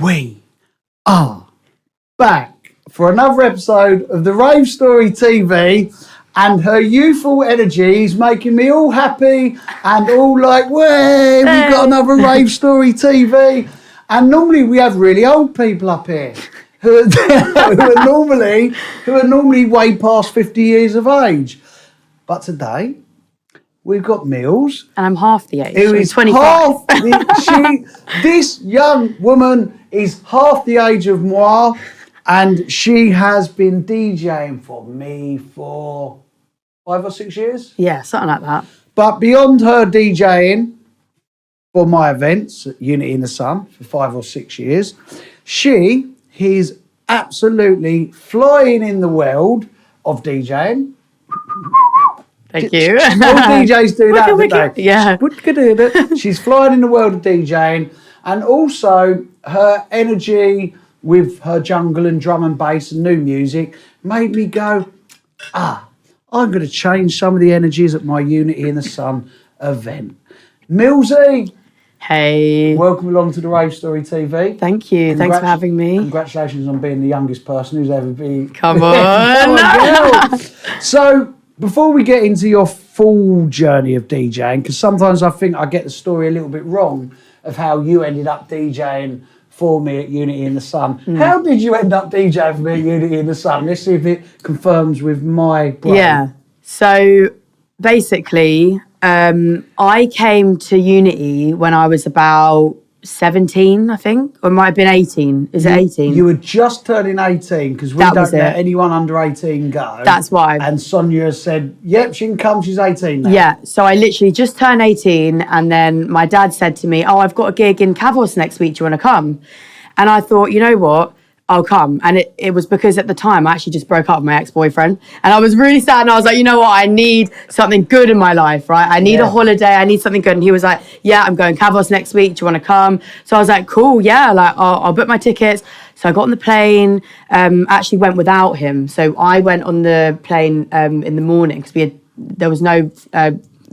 We are back for another episode of the Rave Story TV, and her youthful energy is making me all happy and all like, way, we've got another Rave Story TV. And normally we have really old people up here who are normally way past 50 years of age. But today we've got Millz. And I'm half the age. Who is 25. This young woman is half the age of moi, and she has been DJing for me for 5 or 6 years. Yeah, something like that. But beyond her DJing for my events at Unity in the Sun for 5 or 6 years, she is absolutely flying in the world of DJing. Thank you. All DJs do that, don't they? Yeah. She's flying in the world of DJing, and also her energy with her jungle and drum and bass and new music made me go, I'm going to change some of the energies at my Unity in the Sun event. Millzy. Hey. Welcome along to the Rave Story TV. Thank you. Thanks for having me. Congratulations on being the youngest person who's ever been. Come on. Girl. So, before we get into your full journey of DJing, because sometimes I think I get the story a little bit wrong of how you ended up DJing for me at Unity in the Sun. How did you end up DJing for me at Unity in the Sun? Let's see if it confirms with my brain. Yeah. So basically, I came to Unity when I was about 17, I think, or it might have been 18. Is it 18? You were just turning 18 because we don't let anyone under 18 go. That's why. And Sonia said, yep, she can come, she's 18 now. Yeah, so I literally just turned 18, and then my dad said to me, I've got a gig in Cavos next week, do you want to come? And I thought, you know what? I'll come. And it was because at the time I actually just broke up with my ex-boyfriend, and I was really sad, and I was like, you know what, I need something good in my life, right? I need a holiday, I need something good. And he was like, yeah, I'm going Cavos next week, do you want to come? So I was like, cool, yeah, like I'll book my tickets. So I got on the plane, actually went without him. So I went on the plane in the morning because there was no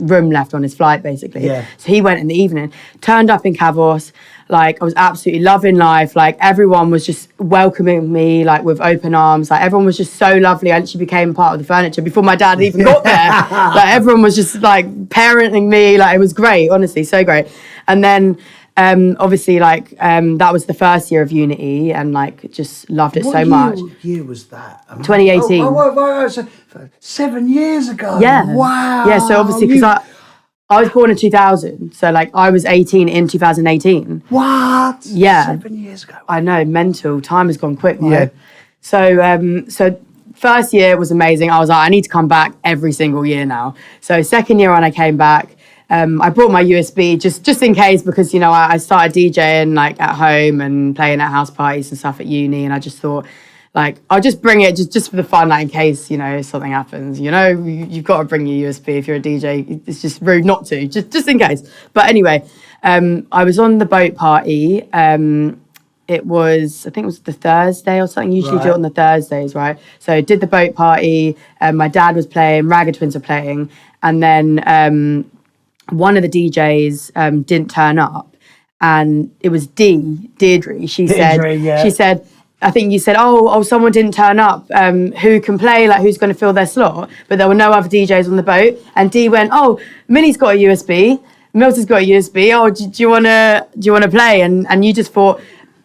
room left on his flight, basically. Yeah. So he went in the evening, turned up in Cavos. Like, I was absolutely loving life. Like, everyone was just welcoming me, like, with open arms. Like, everyone was just so lovely. I literally became part of the furniture before my dad even got there. Like, everyone was just, like, parenting me. Like, it was great, honestly, so great. And then, obviously, like, that was the first year of Unity, and, like, just loved it so much. What year was that? 2018. So 7 years ago. Yeah. Wow. Yeah, so obviously, because I was born in 2000, so like I was 18 in 2018. What? Yeah. 7 years ago. I know, mental. Time has gone quick, right? Yeah. So first year was amazing. I was like, I need to come back every single year now. So second year when I came back, I brought my USB just in case, because, you know, I started DJing like at home and playing at house parties and stuff at uni, and I just thought, like, I'll just bring it just for the fun, like, in case, you know, something happens. You know, you've got to bring your USB if you're a DJ. It's just rude not to, just in case. But anyway, I was on the boat party. It was, I think it was the Thursday or something. Usually do it on the Thursdays, right? So I did the boat party. My dad was playing, Ragged Twins were playing. And then one of the DJs didn't turn up. And it was Deirdre. She said, I think you said, oh, someone didn't turn up. Who can play? Like, who's going to fill their slot? But there were no other DJs on the boat. And Dee went, oh, Minnie's got a USB. Millz has got a USB. Oh, do you want to play? And you just thought,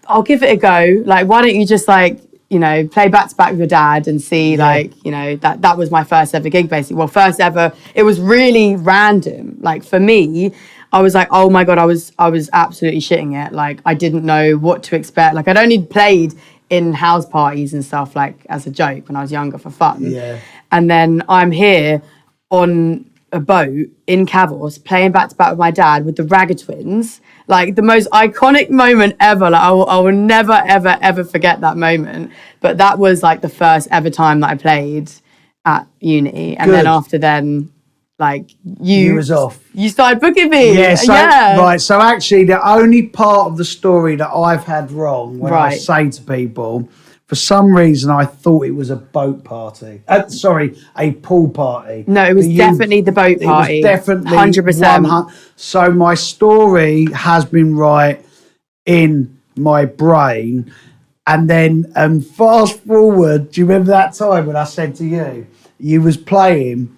I'll give it a go. Like, why don't you just, like, you know, play back to back with your dad and see, like, you know, that was my first ever gig, basically. Well, first ever. It was really random. Like, for me, I was like, oh my God, I was absolutely shitting it. Like, I didn't know what to expect. Like, I'd only played in house parties and stuff, like, as a joke when I was younger for fun. Yeah. And then I'm here on a boat in Cavos playing back to back with my dad with the Ragged Twins. Like, the most iconic moment ever. Like, I will never, ever, ever forget that moment. But that was, like, the first ever time that I played at Unity. And then after then, like, you was off. You started booking me. Yeah, right. So actually, the only part of the story that I've had wrong when I say to people, for some reason, I thought it was a boat party. A pool party. No, it was definitely the boat party. It was definitely 100%. So my story has been right. in my brain. And then fast forward, do you remember that time when I said to you, you was playing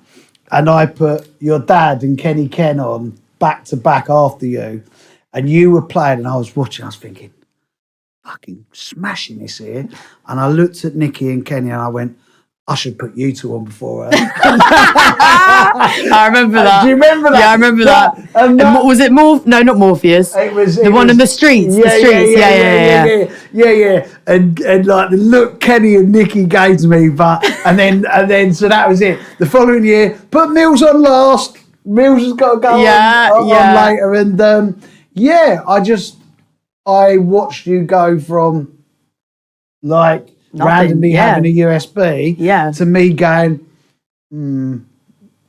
and I put your dad and Kenny Ken on back to back after you, and you were playing and I was watching, I was thinking, fucking smashing this here. And I looked at Nicky and Kenny and I went, I should put you two on before her. I remember that. Do you remember that? Yeah, I remember that. And was it No, not Morpheus. It was the one in the streets. Yeah, the streets. Yeah. And like the look Kenny and Nicky gave to me, and then so that was it. The following year, put Millz on last. Millz has got to go on later, and I watched you go from like randomly having a USB to me going,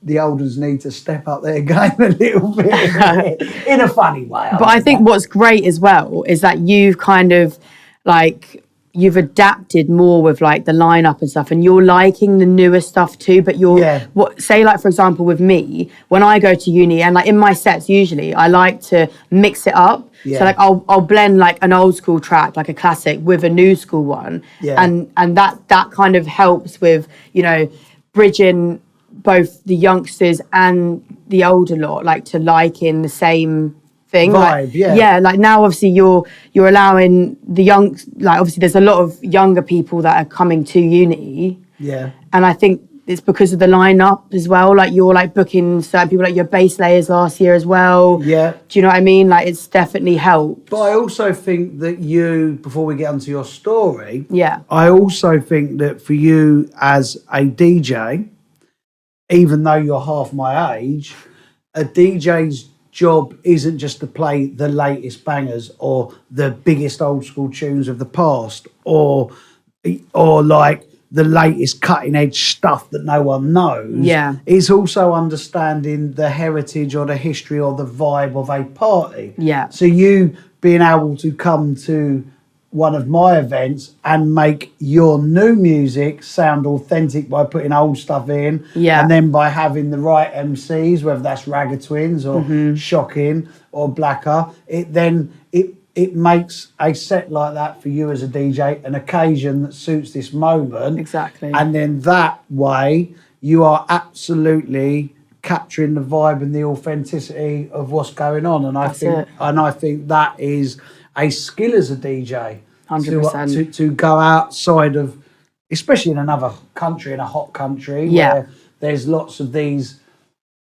the old ones need to step up their game a little bit in a funny way. But I think what's great as well is that you've kind of like, you've adapted more with like the lineup and stuff, and you're liking the newer stuff too, but say like, for example, with me, when I go to uni and like in my sets, usually I like to mix it up. So like I'll blend like an old school track, like a classic, with a new school one. And that kind of helps with, you know, bridging both the youngsters and the older lot, like to like in the same thing. Vibe, like, like now obviously you're allowing the young, like obviously there's a lot of younger people that are coming to uni. And I think it's because of the lineup as well. Like you're like booking certain people, like your bass layers last year as well. Do you know what I mean? Like it's definitely helped. But I also think that you, before we get onto your story, I also think that for you as a DJ, even though you're half my age, a DJ's job isn't just to play the latest bangers or the biggest old school tunes of the past or like the latest cutting edge stuff that no one knows. It's also understanding the heritage or the history or the vibe of a party. So you being able to come to one of my events and make your new music sound authentic by putting old stuff in, and then by having the right MCs, whether that's Ragga Twins or Shocking or Blacker, it makes a set like that for you as a DJ, an occasion that suits this moment. Exactly. And then that way you are absolutely capturing the vibe and the authenticity of what's going on. And I think that is a skill as a DJ. 100%. To go outside of, especially in another country, in a hot country, where there's lots of these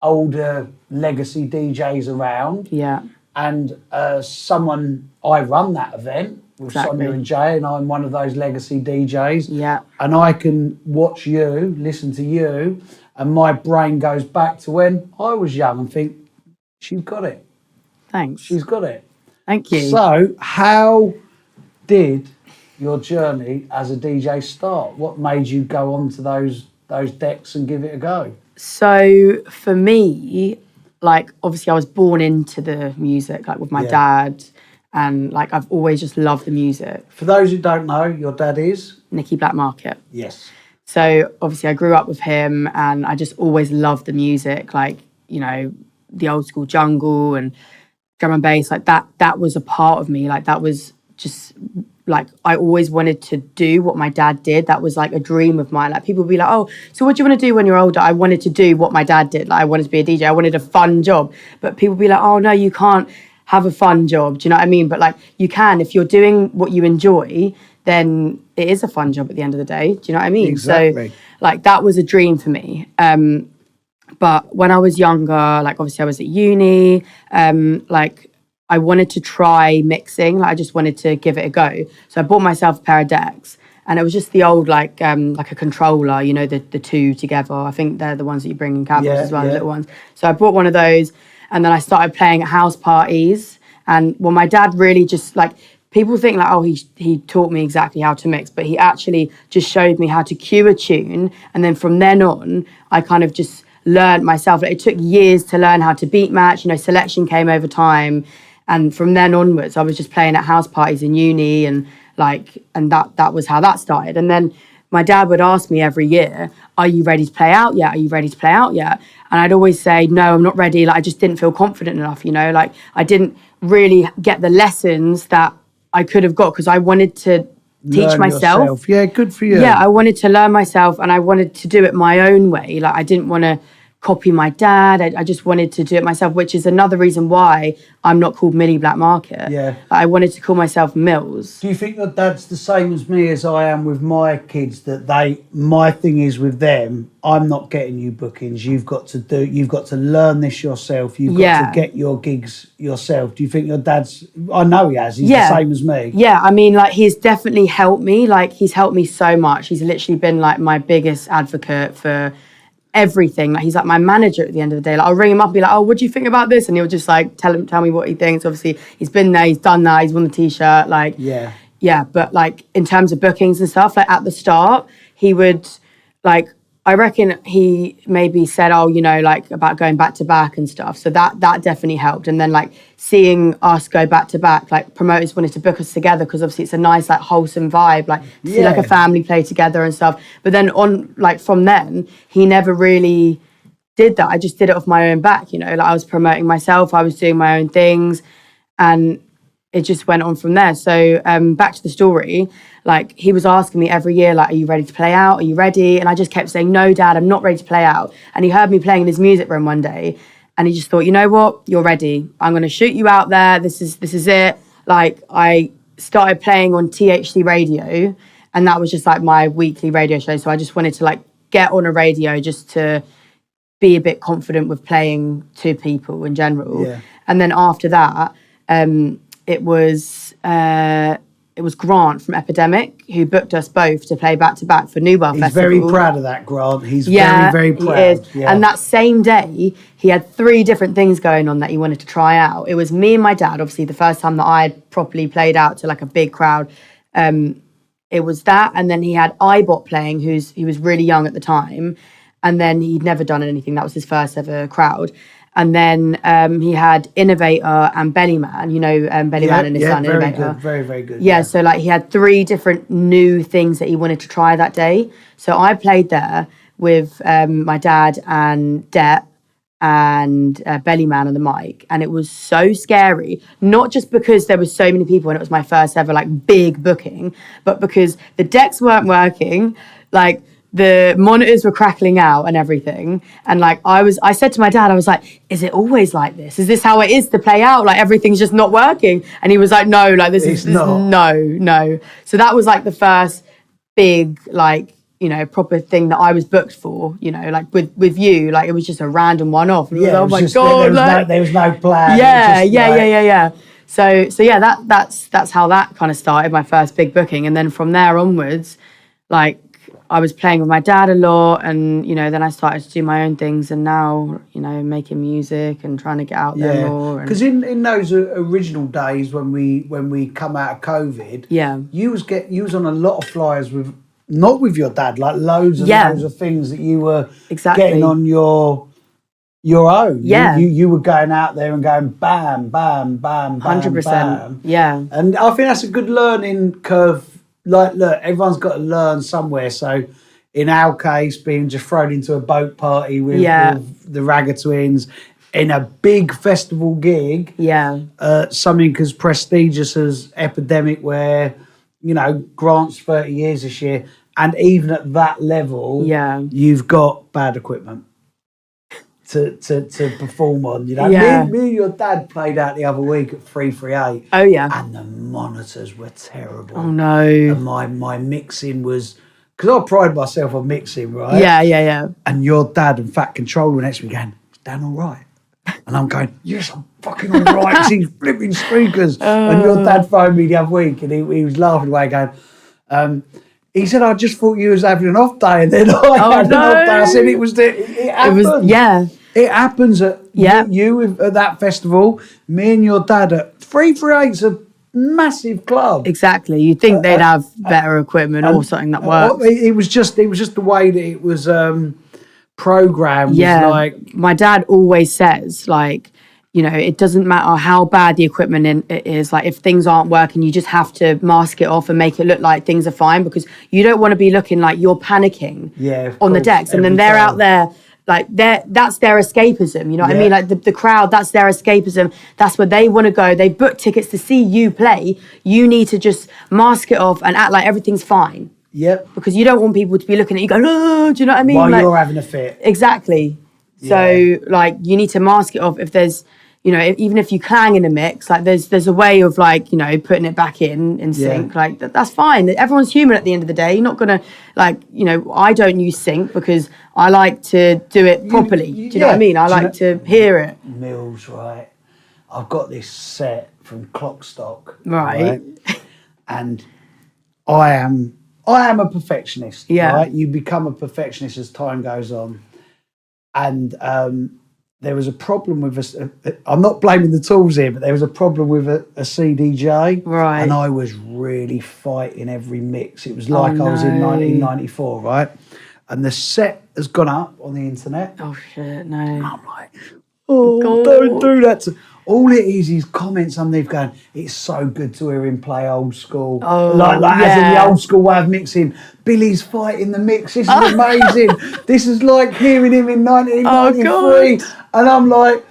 older legacy DJs around. And I run that event with Sonia and Jay, and I'm one of those legacy DJs. And I can watch you, listen to you, and my brain goes back to when I was young and think, she's got it. Thanks. She's got it. Thank you. So how did your journey as a DJ start? What made you go onto those decks and give it a go? So for me, like obviously I was born into the music, like with my dad, and like I've always just loved the music. For those who don't know, your dad is? Nicky Blackmarket. Yes. So obviously I grew up with him and I just always loved the music, like, you know, the old school jungle and drum and bass, like that was a part of me. Like that was just like, I always wanted to do what my dad did. That was like a dream of mine. Like people would be like, oh, so what do you want to do when you're older? I wanted to do what my dad did. Like I wanted to be a DJ. I wanted a fun job. But people would be like, oh no, you can't have a fun job. Do you know what I mean? But like you can, if you're doing what you enjoy, then it is a fun job at the end of the day. Do you know what I mean? Exactly. So like that was a dream for me. But when I was younger, like obviously I was at uni, like I wanted to try mixing. Like I just wanted to give it a go. So I bought myself a pair of decks, and it was just the old like a controller, you know, the two together. I think they're the ones that you bring in cabins as well, the little ones. So I bought one of those, and then I started playing at house parties. And well, my dad really just like, people think like, oh, he taught me exactly how to mix, but he actually just showed me how to cue a tune, and then from then on, I kind of just learned myself. Like, it took years to learn how to beat match. You know, selection came over time. And from then onwards, I was just playing at house parties in uni, and that was how that started. And then my dad would ask me every year, are you ready to play out yet? Are you ready to play out yet? And I'd always say, no, I'm not ready. Like, I just didn't feel confident enough, you know? Like, I didn't really get the lessons that I could have got, because I wanted to teach Learn myself. yourself. Yeah, good for you. Yeah, I wanted to learn myself, and I wanted to do it my own way. Like, I didn't want to copy my dad. I just wanted to do it myself, which is another reason why I'm not called Millie Blackmarket. Yeah. I wanted to call myself Millz. Do you think your dad's the same as me as I am with my kids, that my thing is with them, I'm not getting you bookings. You've got to learn this yourself. You've got to get your gigs yourself. Do you think your dad's, I know he has, he's the same as me. Yeah, I mean, like, he's definitely helped me. Like, he's helped me so much. He's literally been like my biggest advocate for everything. Like, he's like my manager at the end of the day. Like, I'll ring him up and be like, oh, what do you think about this? And he'll just like tell me what he thinks. Obviously, he's been there, he's done that, he's won the t-shirt. Like, yeah. But like, in terms of bookings and stuff, like at the start, he would, like, I reckon he maybe said, oh, you know, like about going back to back and stuff. So that definitely helped. And then like seeing us go back to back, like promoters wanted to book us together because obviously it's a nice, like, wholesome vibe, like to see like a family play together and stuff. But then from then, he never really did that. I just did it off my own back, you know, like I was promoting myself, I was doing my own things, and it just went on from there. So back to the story, like, he was asking me every year, like, are you ready to play out? Are you ready? And I just kept saying, no, Dad, I'm not ready to play out. And he heard me playing in his music room one day, and he just thought, you know what? You're ready. I'm going to shoot you out there. This is it. Like, I started playing on THC radio, and that was just like my weekly radio show. So I just wanted to like get on a radio just to be a bit confident with playing to people in general. Yeah. And then after that, it was Grant from Epidemic who booked us both to play back-to-back for Newell Festival. He's very proud of that, Grant. He's very, very proud. He is. Yeah. And that same day, he had 3 different things going on that he wanted to try out. It was me and my dad, obviously the first time that I had properly played out to like a big crowd. It was that, and then he had iBot playing, he was really young at the time, and then he'd never done anything. That was his first ever crowd. And then he had Innovator and Bellyman, you know, Bellyman and his son, very Innovator. Good, very, very good. Yeah, so like he had 3 different new things that he wanted to try that day. So I played there with my dad and Det and Bellyman on the mic, and it was so scary, not just because there was so many people and it was my first ever like big booking, but because the decks weren't working, like the monitors were crackling out and everything. And like I said to my dad, I was like, is it always like this? Is this how it is to play out? Like everything's just not working? And he was like, no, like this is no. So that was like the first big, like, you know, proper thing that I was booked for, you know, like with you, like it was just a random one-off. And yeah, oh my God. There was no plan. Yeah. So yeah, that's how that kind of started, my first big booking. And then from there onwards, like, I was playing with my dad a lot, and, you know, then I started to do my own things, and now, you know, making music and trying to get out there more. Because in those original days when we come out of COVID, you was on a lot of flyers not with your dad, like loads of things that you were getting on your own. Yeah. You were going out there and going bam, bam, bam, bam, 100%. bam. Yeah. And I think that's a good learning curve. Like, look, everyone's got to learn somewhere. So in our case, being just thrown into a boat party with the Ragga Twins in a big festival gig. Yeah. Something as prestigious as Epidemic, where, you know, Grant's 30 years this year. And even at that level, you've got bad equipment to perform on, you know. Me and your dad played out the other week at 338. Oh yeah. And the monitors were terrible. Oh no. And my mixing was, because I pride myself on mixing, right? Yeah. And your dad and Fat Control were next to me going, is Dan all right? And I'm going, yes, I'm fucking all right. 'Cause he's flipping speakers. And your dad phoned me the other week, and he was laughing away going, he said, I just thought you was having an off day, and then I had an off day. I said it happened. It happens at you at that festival, me and your dad at 338's a massive club. Exactly. You'd think they'd have better equipment or something that works. It was just the way that it was programmed. Yeah. Like, my dad always says, like, you know, it doesn't matter how bad the equipment it is. Like, if things aren't working, you just have to mask it off and make it look like things are fine, because you don't want to be looking like you're panicking on the decks. And then they're out there like that's their escapism, you know what I mean? Like the crowd, that's their escapism. That's where they want to go. They book tickets to see you play. You need to just mask it off and act like everything's fine. Yep. Because you don't want people to be looking at you going, oh, do you know what I mean? While like, you're having a fit. Exactly. So like you need to mask it off. If there's, you know, even if you clang in a mix, like there's a way of like, you know, putting it back in sync. Like that's fine. Everyone's human at the end of the day. You're not gonna like, you know, I don't use sync because I like to do it properly. Do you know what I mean? I like to hear it. Millz, right? I've got this set from Clockstock, right? And I am a perfectionist. Yeah. Right? You become a perfectionist as time goes on, and there was a problem with us. I'm not blaming the tools here, but there was a problem with a CDJ. Right. And I was really fighting every mix. It was like I was in 1994, right? And the set has gone up on the internet. Oh, shit, no. And I'm like, oh, God. Don't do that. All it is comments underneath going, it's so good to hear him play old school. Oh, like as in the old school way of mixing. Billy's fighting the mix. This is amazing. This is like hearing him in 1993. And I'm like,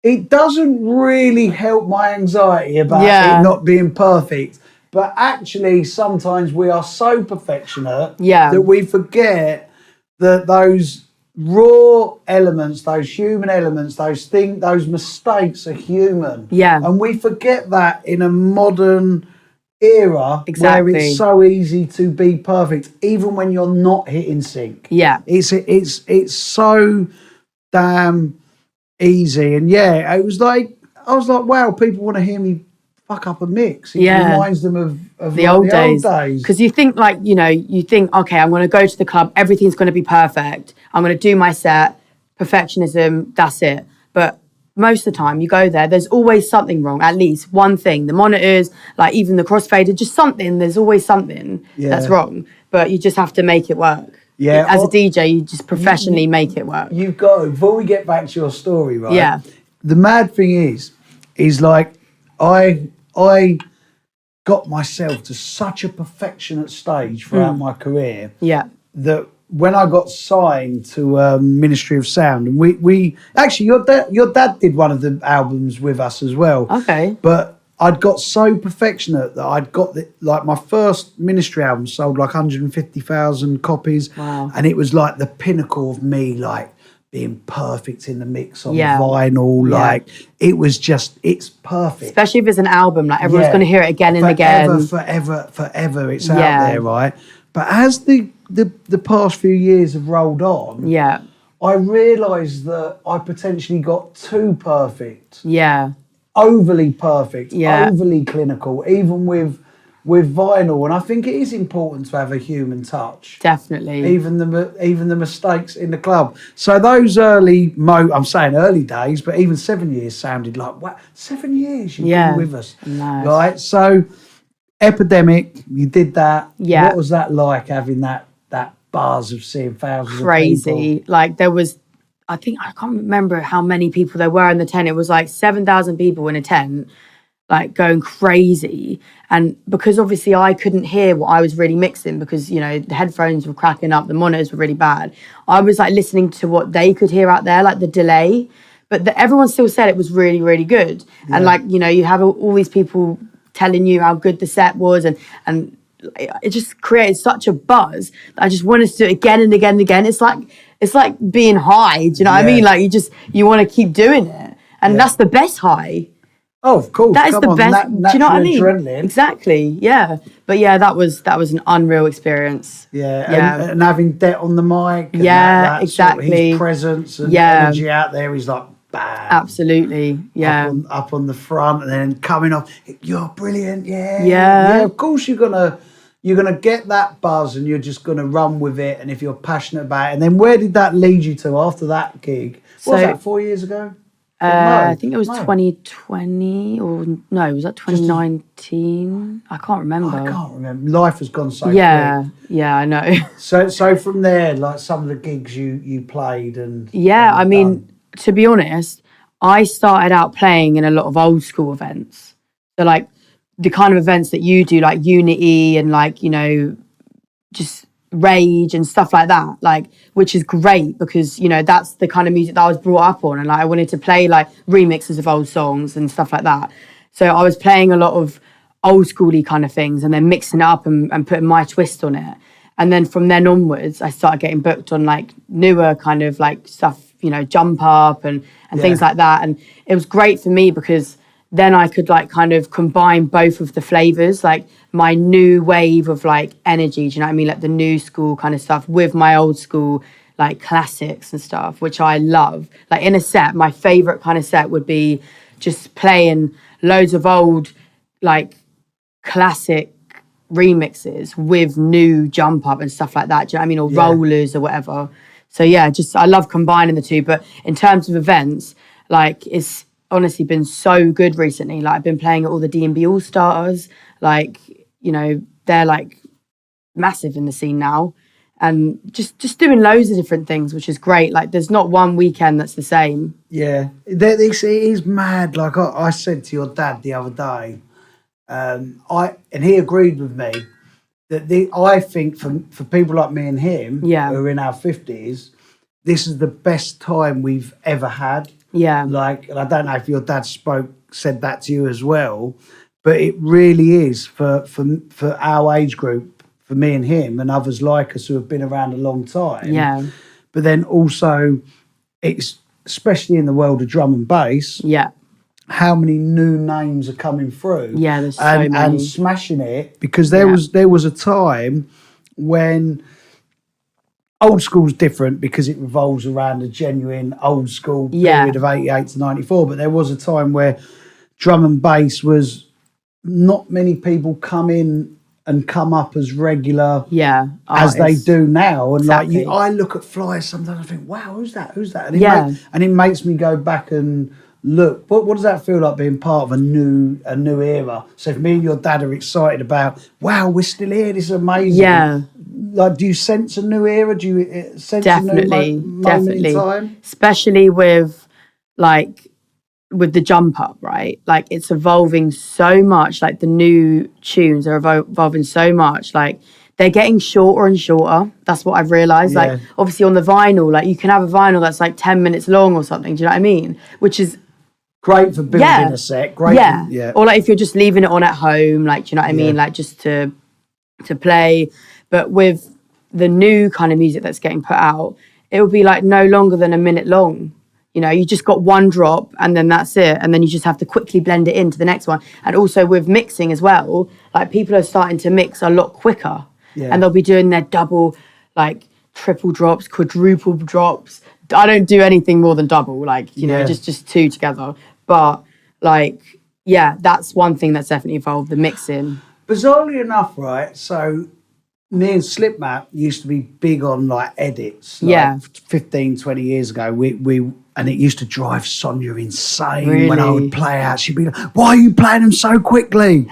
it doesn't really help my anxiety about it not being perfect. But actually, sometimes we are so perfectionate that we forget that those raw elements, those human elements, those mistakes are human. Yeah. And we forget that in a modern era where it's so easy to be perfect, even when you're not hitting sync. Yeah. It's so damn easy. And yeah, I was like, wow, people want to hear me fuck up a mix. It reminds them of the old days. Because you think like, you know, okay, I'm going to go to the club, everything's going to be perfect. I'm going to do my set, perfectionism, that's it. But most of the time you go there, there's always something wrong, at least one thing. The monitors, like even the crossfader, just something, there's always something that's wrong. But you just have to make it work. Yeah. As a DJ, you just professionally make it work. You've got to, before we get back to your story, right? Yeah. The mad thing is like, I got myself to such a perfectionate stage throughout my career that when I got signed to Ministry of Sound, and we actually your dad did one of the albums with us as well. Okay. But I'd got so perfectionate that I'd got my first Ministry album sold like 150,000 copies. Wow. And it was like the pinnacle of me like being perfect in the mix on vinyl, like it was just, it's perfect. Especially if it's an album, like everyone's going to hear it again and again. Forever, it's out there, right? But as the past few years have rolled on, I realised that I potentially got too perfect. Yeah. Overly perfect, overly clinical, even with vinyl, and I think it is important to have a human touch. Definitely. Even the mistakes in the club. So those I'm saying early days, but even 7 years sounded like, wow, 7 years you've been with us. Nice. Right? So Epidemic, you did that. Yeah. What was that like, having that buzz of seeing thousands of people? Crazy. Like there was, I can't remember how many people there were in the tent. It was like 7,000 people in a tent, like going crazy. And because obviously I couldn't hear what I was really mixing because, you know, the headphones were cracking up, the monitors were really bad. I was like listening to what they could hear out there, like the delay. But everyone still said it was really, really good. Yeah. And like, you know, you have all these people telling you how good the set was, and it just created such a buzz that I just wanted to do it again and again and again. It's like being high, do you know what I mean? Like you want to keep doing it. And that's the best high. Oh, of course. That is the best. Do you know what I mean? Adrenaline. Exactly. Yeah. But yeah, that was an unreal experience. Yeah. And having Det on the mic. And that exactly. Sort of his presence and energy out there. He's like, bam. Absolutely. Yeah. Up on the front, and then coming off. You're brilliant. Yeah. Yeah. Of course, you're gonna get that buzz, and you're just gonna run with it. And if you're passionate about it, and then where did that lead you to after that gig? What was that, 4 years ago? I think it was 2020, or no, was that 2019? I can't remember. I can't remember. Life has gone so quick. Yeah, I know. So from there, like some of the gigs you played and I mean, to be honest, I started out playing in a lot of old school events. So like the kind of events that you do, like Unity and like, you know, just rage and stuff like that, like, which is great because, you know, that's the kind of music that I was brought up on, and like I wanted to play like remixes of old songs and stuff like that. So I was playing a lot of old schooly kind of things and then mixing it up and putting my twist on it. And then from then onwards, I started getting booked on like newer kind of like stuff, you know, Jump Up and things like that. And it was great for me because then I could like kind of combine both of the flavors, like my new wave of like energy, do you know what I mean? Like the new school kind of stuff with my old school like classics and stuff, which I love. Like in a set, my favorite kind of set would be just playing loads of old like classic remixes with new Jump Up and stuff like that, do you know what I mean? Or rollers or whatever. So yeah, just I love combining the two. But in terms of events, like it's honestly been so good recently. Like I've been playing at all the D&B All Stars, like, you know, they're like massive in the scene now, and just doing loads of different things, which is great. Like there's not one weekend that's the same. Yeah, it is mad. Like I said to your dad the other day, and he agreed with me that I think for people like me and him who are in our 50s, this is the best time we've ever had. Yeah. Like, and I don't know if your dad said that to you as well, but it really is for our age group, for me and him and others like us who have been around a long time. Yeah. But then also, it's especially in the world of drum and bass. Yeah. How many new names are coming through? Yeah, there's so many. And smashing it, because there was a time when old school's different because it revolves around a genuine old school period of 88 to 94. But there was a time where drum and bass was not many people come in and come up as regular as they do now. And exactly. I look at flyers sometimes, I think, wow, who's that? And it makes me go back and look. What does that feel like being part of a new era? So if me and your dad are excited about, wow, we're still here, this is amazing. Yeah. Like, do you sense a new era? Do you sense a new moment in time? Especially with the Jump Up, right? Like, it's evolving so much. Like, the new tunes are evolving so much. Like, they're getting shorter and shorter. That's what I've realised. Yeah. Like, obviously on the vinyl, like, you can have a vinyl that's like 10 minutes long or something. Do you know what I mean? Which is great for building a set. Great. Yeah. Or like if you're just leaving it on at home, like, do you know what I mean? Like, just to play. But with the new kind of music that's getting put out, it will be like no longer than a minute long. You know, you just got one drop and then that's it. And then you just have to quickly blend it into the next one. And also with mixing as well, like people are starting to mix a lot quicker. Yeah. And they'll be doing their double, like triple drops, quadruple drops. I don't do anything more than double, like, you know, just two together. But like, yeah, that's one thing that's definitely evolved, the mixing. Bizarrely enough, right? So me and Slipmap used to be big on like edits. Like 15, 20 years ago. We and it used to drive Sonia insane when I would play out. She'd be like, why are you playing them so quickly?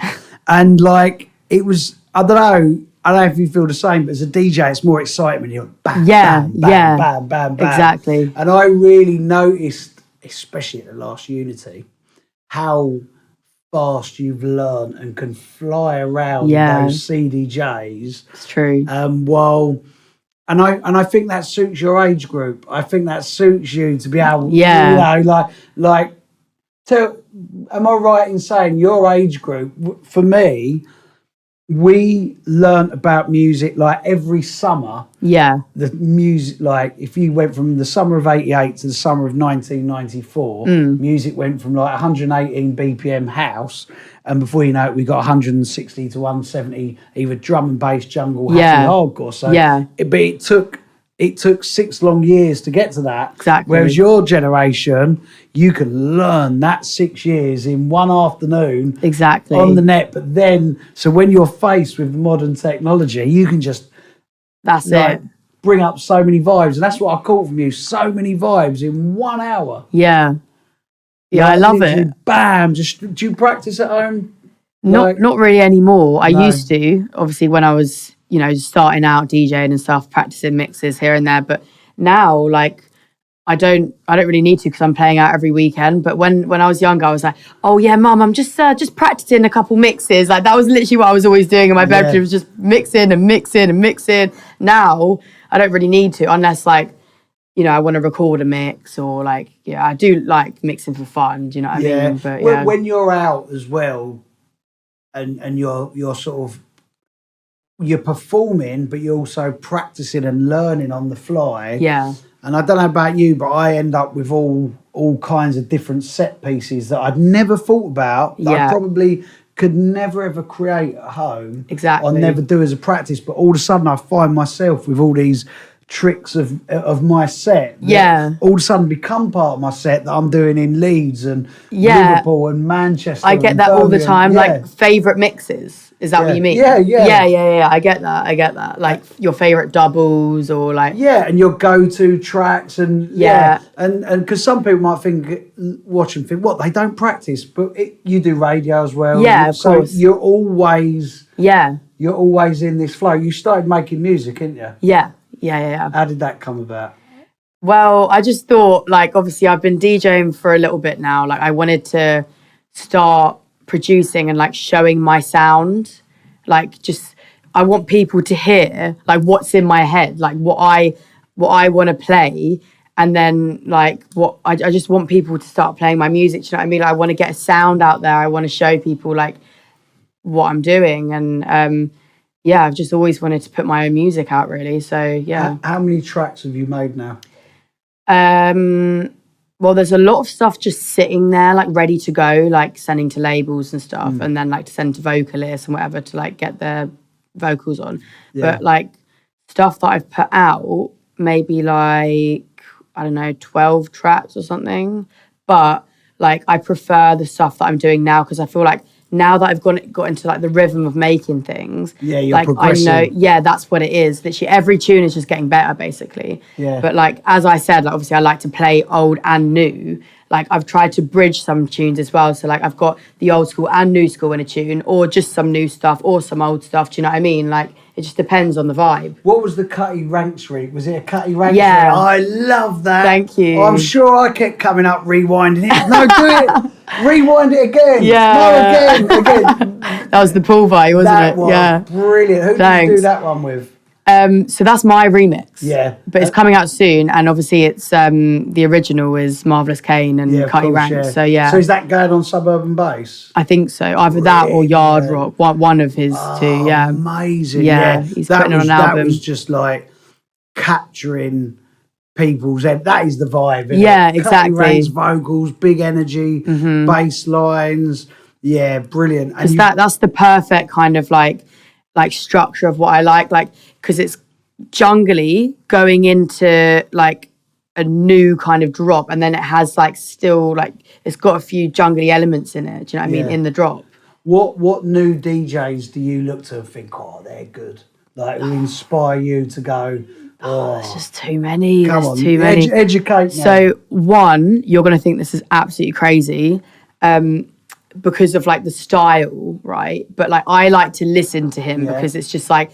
And like, it was, I don't know if you feel the same, but as a DJ, it's more excitement. You're bam, bam, bam, bam, bam, bam. Exactly. And I really noticed, especially at the last Unity, how fast you've learned and can fly around those CDJs. It's true. And I think that suits your age group. I think that suits you to be able, you know, am I right in saying your age group, for me, we learnt about music like every summer. Yeah. The music, like if you went from the summer of 88 to the summer of 1994, music went from like 118 BPM house, and before you know it, we got 160 to 170 either drum and bass, jungle, happy hardcore. So but it took 6 long years to get to that. Exactly. Whereas your generation, you can learn that 6 years in one afternoon. Exactly. On the net. But then, so when you're faced with modern technology, you can just bring up so many vibes. And that's what I caught from you. So many vibes in 1 hour. Yeah. Yeah, I love it. Bam. Do you practice at home? Not really anymore. I used to, obviously, when I was, you know, starting out DJing and stuff, practicing mixes here and there. But now, like, I don't really need to because I'm playing out every weekend. But when I was younger, I was like, oh yeah, mum, I'm just practicing a couple mixes. Like that was literally what I was always doing in my bedroom, was just mixing and mixing and mixing. Now I don't really need to unless like, you know, I want to record a mix or like, I do like mixing for fun. Do you know what I mean? But when you're out as well, and you're sort of you're performing, but you're also practicing and learning on the fly. Yeah. And I don't know about you, but I end up with all kinds of different set pieces that I'd never thought about. That I probably could never ever create at home. Exactly. Or never do as a practice. But all of a sudden I find myself with all these tricks of my set. All of a sudden become part of my set that I'm doing in Leeds and Liverpool and Manchester. I get that all the time. Like favourite mixes. Is that what you mean? Yeah. I get that. Like your favourite doubles or like... Yeah, and your go-to tracks and... And because some people might think, what, they don't practice, but you do radio as well. Yeah, of course. You're always... You're always in this flow. You started making music, didn't you? Yeah. How did that come about? Well, I just thought, like, obviously I've been DJing for a little bit now. Like, I wanted to start producing and, like, showing my sound. Like, just, I want people to hear, like, what's in my head, like, what I want to play. And then, like, I just want people to start playing my music. Do you know what I mean? Like, I want to get a sound out there. I want to show people, like, what I'm doing. And, I've just always wanted to put my own music out, really. So, yeah. How many tracks have you made now? Well, there's a lot of stuff just sitting there, like, ready to go, like, sending to labels and stuff. And then, like, to send to vocalists and whatever to, like, get their vocals on. But, like, stuff that I've put out, maybe, like, I don't know, 12 tracks or something. But, like, I prefer the stuff that I'm doing now because I feel like now that I've got into like the rhythm of making things, you're like progressing. I know, that's what it is. Literally every tune is just getting better, basically. But like as I said, like obviously I like to play old and new. Like I've tried to bridge some tunes as well. So like I've got the old school and new school in a tune, or just some new stuff, or some old stuff. Do you know what I mean? Like it just depends on the vibe. What was the Cutty Ranks read? Was it a Cutty Ranks? Yeah. I love that. Thank you. I'm sure I kept coming up rewinding it. No, do it. Rewind it again. Yeah. No, again. That was the pool vibe, wasn't that it? Was brilliant. Who did you do that one with? So that's my remix. Yeah. But it's coming out soon, and obviously it's the original is Marvelous Kane and Cutty Ranks. So So is that going on Suburban Bass? I think so. Either that or Yard Rock. One of his two. Yeah. Amazing. Yeah. He's putting on an album. That was just like capturing people's head. That is the vibe. Yeah, it? exactly. Cutty Ranks vocals, big energy, bass lines. Yeah, brilliant. And that's the perfect kind of like structure of what I like because it's jungly going into like a new kind of drop, and then it has like still like it's got a few jungly elements in it. Do you know what I mean? In the drop. What new DJs do you look to and think, oh, they're good? Like will inspire you to go? Oh, there's just too many. Come on, too many. Educate me. So one, you're going to think this is absolutely crazy. Because of like the style, right? But like I like to listen to him because it's just like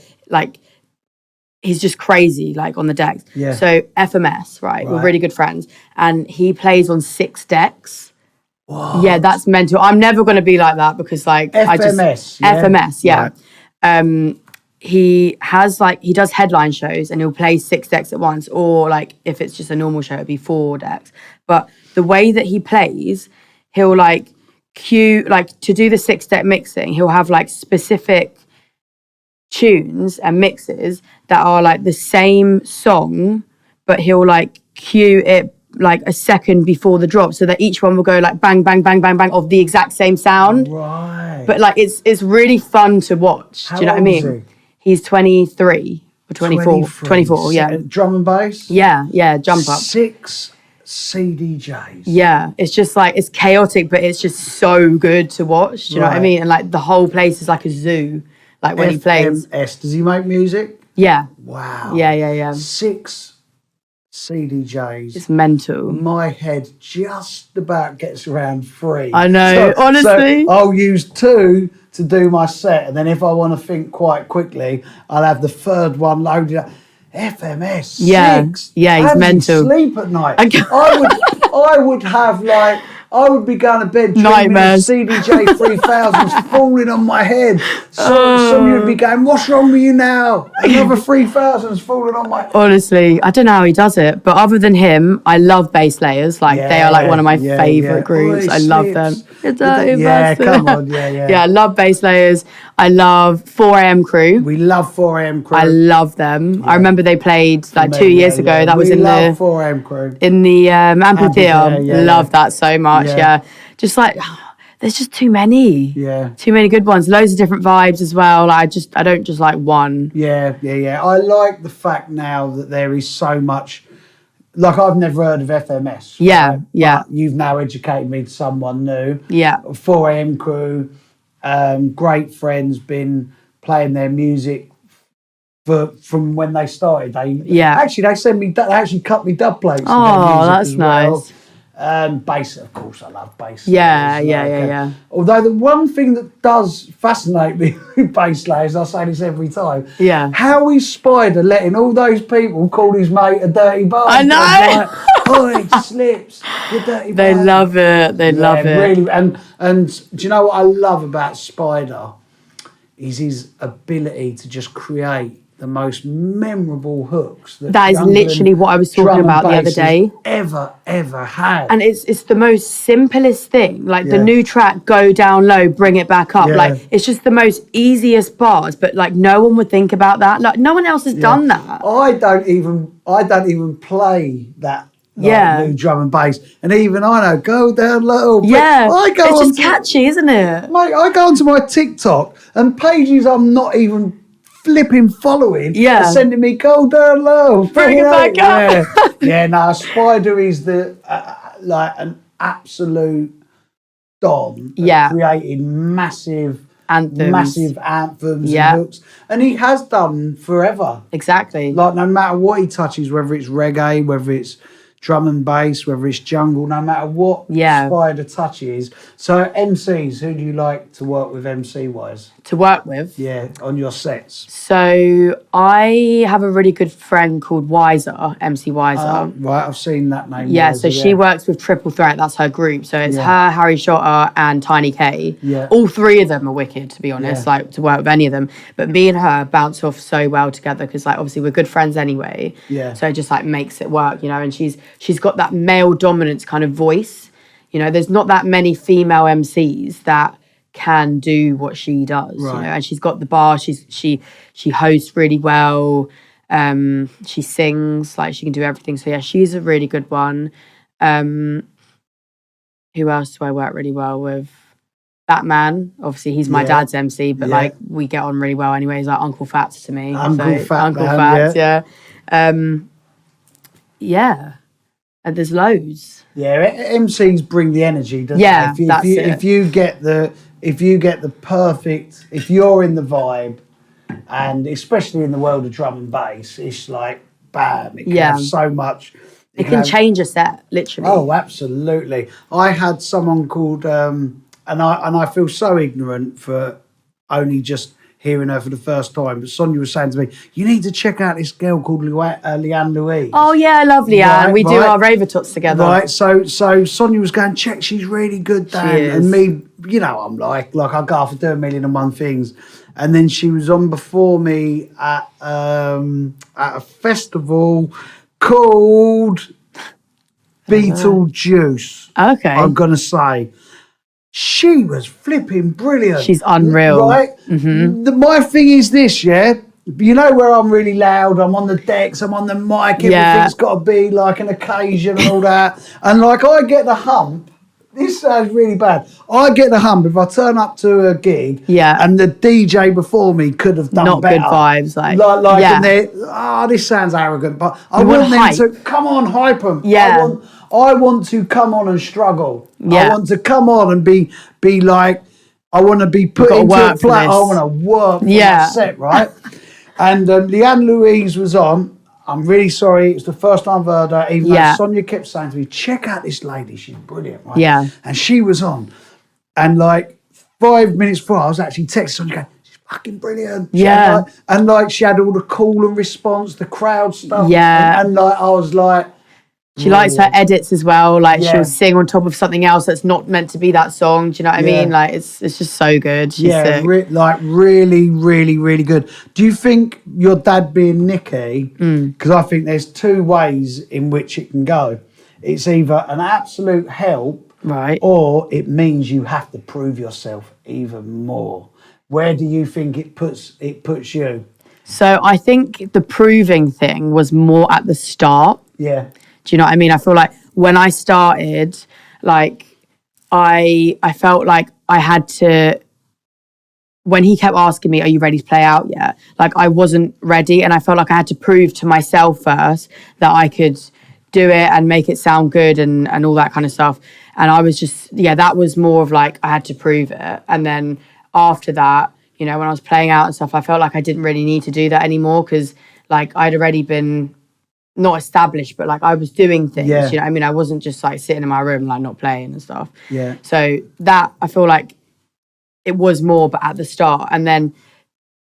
he's just crazy like on the decks. Yeah. So FMS, right? We're really good friends, and he plays on 6 decks. What? Yeah, that's mental. I'm never going to be like that because like FMS, yeah. Right. He does headline shows and he'll play 6 decks at once, or like if it's just a normal show, it'd be 4 decks. But the way that he plays, he'll like to do the 6-deck mixing, he'll have like specific tunes and mixes that are like the same song, but he'll like cue it like a second before the drop, so that each one will go like bang, bang, bang, bang, bang of the exact same sound. Right. But like it's really fun to watch. How do you know what I mean? Is he? He's 23 or 24. 24, yeah. Drum and bass? Yeah, jump up. 6 CDJs. Yeah, it's just like, it's chaotic, but it's just so good to watch. Do you know what I mean? And like the whole place is like a zoo, like when he plays. FMS, does he make music? Yeah. Wow. Yeah. 6 CDJs. It's mental. My head just about gets around 3. I know, honestly. So I'll use 2 to do my set, and then if I want to think quite quickly, I'll have the 3rd one loaded up. FMS, Yeah. six. Yeah, he's How does he mental. sleep at night. Okay. I would have like, I would be going to bed dreaming of Nightmares. CDJ 3000s falling on my head. Sonia would be going, what's wrong with you now? Another 3000s falling on my head. Honestly, I don't know how he does it, but other than him, I love bass layers. Like they are like one of my favourite groups. I love them. Come on, Yeah, I love bass layers. I love 4am crew. We love 4am crew. I love them. I remember they played like 2 years ago. That was in the 4am crew. in the amphitheatre. Love that so much. Yeah. Yeah, just like there's just too many. Yeah. Too many good ones. Loads of different vibes as well. Like I don't just like one. Yeah. I like the fact now that there is so much. Like I've never heard of FMS. Yeah, right? yeah. But you've now educated me to someone new. Yeah. 4am crew, great friends, been playing their music from when they started. They send me. They actually cut me dub plates. Oh, that's nice. Bass, of course, I love bass. Yeah. Although the one thing that does fascinate me with bass layers, I say this every time. Yeah. How is Spider letting all those people call his mate a dirty bastard? I know. Like, oh, it slips. You dirty They bastard. love it. They love it. Really, and do you know what I love about Spider? Is his ability to just create the most memorable hooks that is literally what I was talking about the other day. Ever had. And it's the most simplest thing. Like the new track, Go Down Low, Bring It Back Up. Yeah. Like it's just the most easiest bars, but like no one would think about that. Like no one else has done that. I don't even play that. New drum and bass, and even I know Go Down Low. Yeah, I go it's just catchy, isn't it? Mate, I go onto my TikTok and pages I'm not even flipping following. Yeah, are sending me Go Down Low. Bring it back up. No, Spider is the like an absolute don. Creating massive anthems and hooks, and he has done forever. Exactly. Like no matter what he touches, whether it's reggae, whether it's drum and bass, whether it's jungle, no matter what Spider touches. So MCs, who do you like to work with MC wise? To work with? Yeah, on your sets. So I have a really good friend called Wiser, MC Wiser. Right, I've seen that name. Yeah, so she works with Triple Threat, that's her group. So it's her, Harry Shotter and Tiny K. Yeah. All three of them are wicked, to be honest, like to work with any of them. But me and her bounce off so well together because like obviously we're good friends anyway. Yeah. So it just like makes it work, you know, and she's got that male dominance kind of voice. You know, there's not that many female MCs that can do what she does. Right. You know, and she's got the bar. She hosts really well. She sings, like she can do everything. So yeah, she's a really good one. Who else do I work really well with? Batman, obviously he's my dad's MC, but like we get on really well anyway. He's like Uncle Fats to me. Uncle Fats, yeah. And there's loads. Yeah, MCs bring the energy, don't they? If you get the perfect, if you're in the vibe, and especially in the world of drum and bass, it's like bam, it can have so much. It can change a set, literally. Oh, absolutely. I had someone called, and I feel so ignorant for only just hearing her for the first time, but Sonia was saying to me, you need to check out this girl called Leanne Louise. Oh yeah, I love Leanne. We do our Raver Tots together. Right, so Sonia was going, check, she's really good, Dan. And me, you know, I'm like I go off and do 1,000,001 things. And then she was on before me at a festival called Beetlejuice. Okay. I'm going to say. She was flipping brilliant. She's unreal. Right? Mm-hmm. My thing is this, you know where I'm really loud, I'm on the decks, I'm on the mic, everything's got to be like an occasion and all that. And like I get the hump, this sounds really bad, I get the hump if I turn up to a gig and the DJ before me could have done not better. Good vibes. And they're, this sounds arrogant, but I want them to, come on, hype them. Yeah. I want to come on and struggle. Yeah. I want to come on and be like, I want to be put into a play. I want to work for my set, right? And Leanne Louise was on. I'm really sorry. It's the first time I've heard her. Even though Sonia kept saying to me, check out this lady. She's brilliant, right? Yeah. And she was on. And like 5 minutes before, I was actually texting Sonia going, she's fucking brilliant. Yeah. And like she had all the call and response, the crowd stuff. Yeah. And like I was like, she likes her edits as well. Like Yeah. she'll sing on top of something else that's not meant to be that song. Do you know what I mean? Like it's just so good. She's sick. Like really, really, really good. Do you think your dad being Nicky? Because I think there's two ways in which it can go. It's either an absolute help, Right. or it means you have to prove yourself even more. Where do you think it puts you? So I think the proving thing was more at the start. Yeah. Do you know what I mean? I feel like when I started, like I felt like I had to, when he kept asking me, are you ready to play out yet? Like I wasn't ready, and I felt like I had to prove to myself first that I could do it and make it sound good and all that kind of stuff. And I was just, that was more of like I had to prove it. And then after that, you know, when I was playing out and stuff, I felt like I didn't really need to do that anymore, because like I'd already been not established, but like I was doing things, you know what I mean? I wasn't just like sitting in my room, like not playing and stuff. Yeah. So that, I feel like it was more, but at the start. And then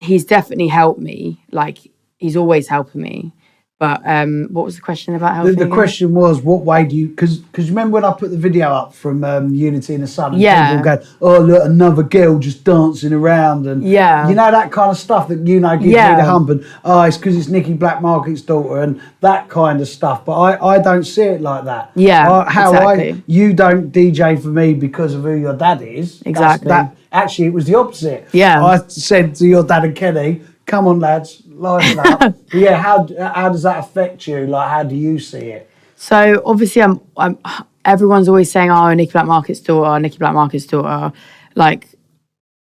he's definitely helped me. Like he's always helping me. But what was the question about helping? The question was, what way do you... Because remember when I put the video up from Unity in the Sun, and people go, oh, look, another girl just dancing around, and you know, that kind of stuff that, you know, gives me the hump, and it's because it's Nicky Blackmarket's daughter, and that kind of stuff. But I don't see it like that. Yeah, exactly. You don't DJ for me because of who your dad is. Exactly. Actually, it was the opposite. Yeah. I said to your dad and Kenny, come on, lads, liven up. But yeah, how does that affect you? Like, how do you see it? So obviously, I'm. Everyone's always saying, "Oh, Nicky Blackmarket's daughter, Nicky Blackmarket's daughter." Like,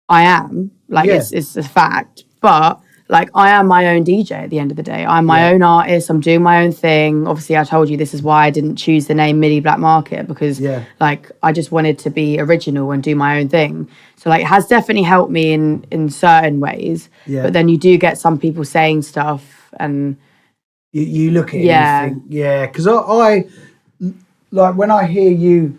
I am. Like, it's a fact. But like, I am my own DJ at the end of the day. I'm my own artist. I'm doing my own thing. Obviously, I told you this is why I didn't choose the name Millie Blackmarket, because like I just wanted to be original and do my own thing. So like, it has definitely helped me in certain ways. Yeah. But then you do get some people saying stuff, and you look at it and you think, because I like when I hear you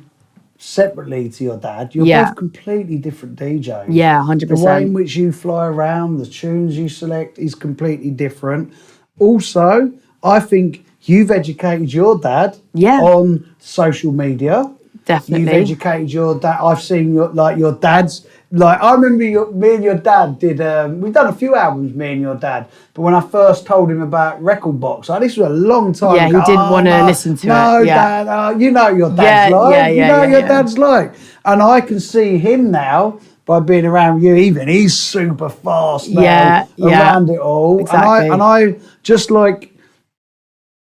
separately to your dad, you're both completely different DJs. Yeah, 100%. The way in which you fly around, the tunes you select is completely different. Also, I think you've educated your dad on social media. Definitely. You've educated your dad. I've seen your dad's. Like, I remember me and your dad did, we've done a few albums, me and your dad, but when I first told him about Record Box, this was a long time ago. Yeah, he didn't want to listen to it. No, Dad, you know your dad's like. You know your dad's like. And I can see him now, by being around you, even he's super fast now around it all. Exactly. And I just like,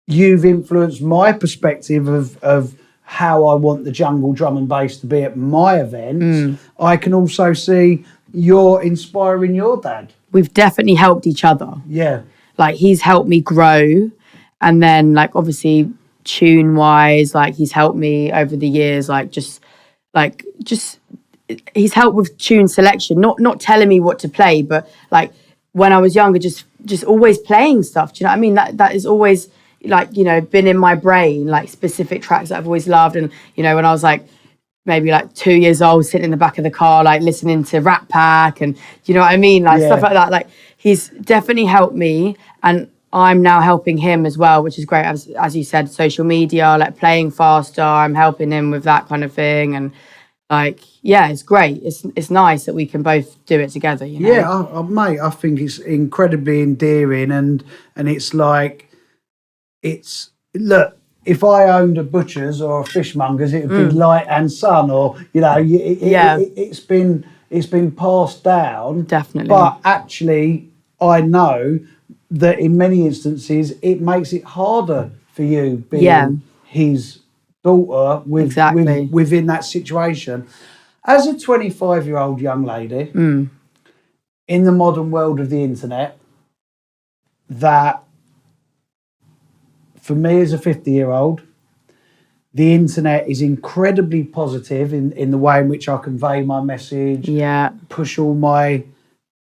you've influenced my perspective of how I want the jungle drum and bass to be at my events. I can also see you're inspiring your dad. We've definitely helped each other. Yeah. Like, he's helped me grow. And then, like, obviously, tune-wise, like, he's helped me over the years, just he's helped with tune selection, not telling me what to play, but, like, when I was younger, just always playing stuff. Do you know what I mean? That is always... like, you know, been in my brain, like specific tracks that I've always loved. And, you know, when I was like maybe like 2 years old, sitting in the back of the car, like listening to Rat Pack, and you know what I mean? Like stuff like that. Like, he's definitely helped me, and I'm now helping him as well, which is great. As you said, social media, like playing faster, I'm helping him with that kind of thing. And like, it's great. It's nice that we can both do it together, you know? Yeah, mate, I think it's incredibly endearing, and it's like, look, if I owned a butcher's or a fishmonger's, it would be Light and Sun, or, you know, it's been passed down. Definitely. But actually, I know that in many instances, it makes it harder for you being his daughter within that situation. As a 25-year-old young lady, in the modern world of the internet, that... for me as a 50-year-old, the internet is incredibly positive in the way in which I convey my message, push all my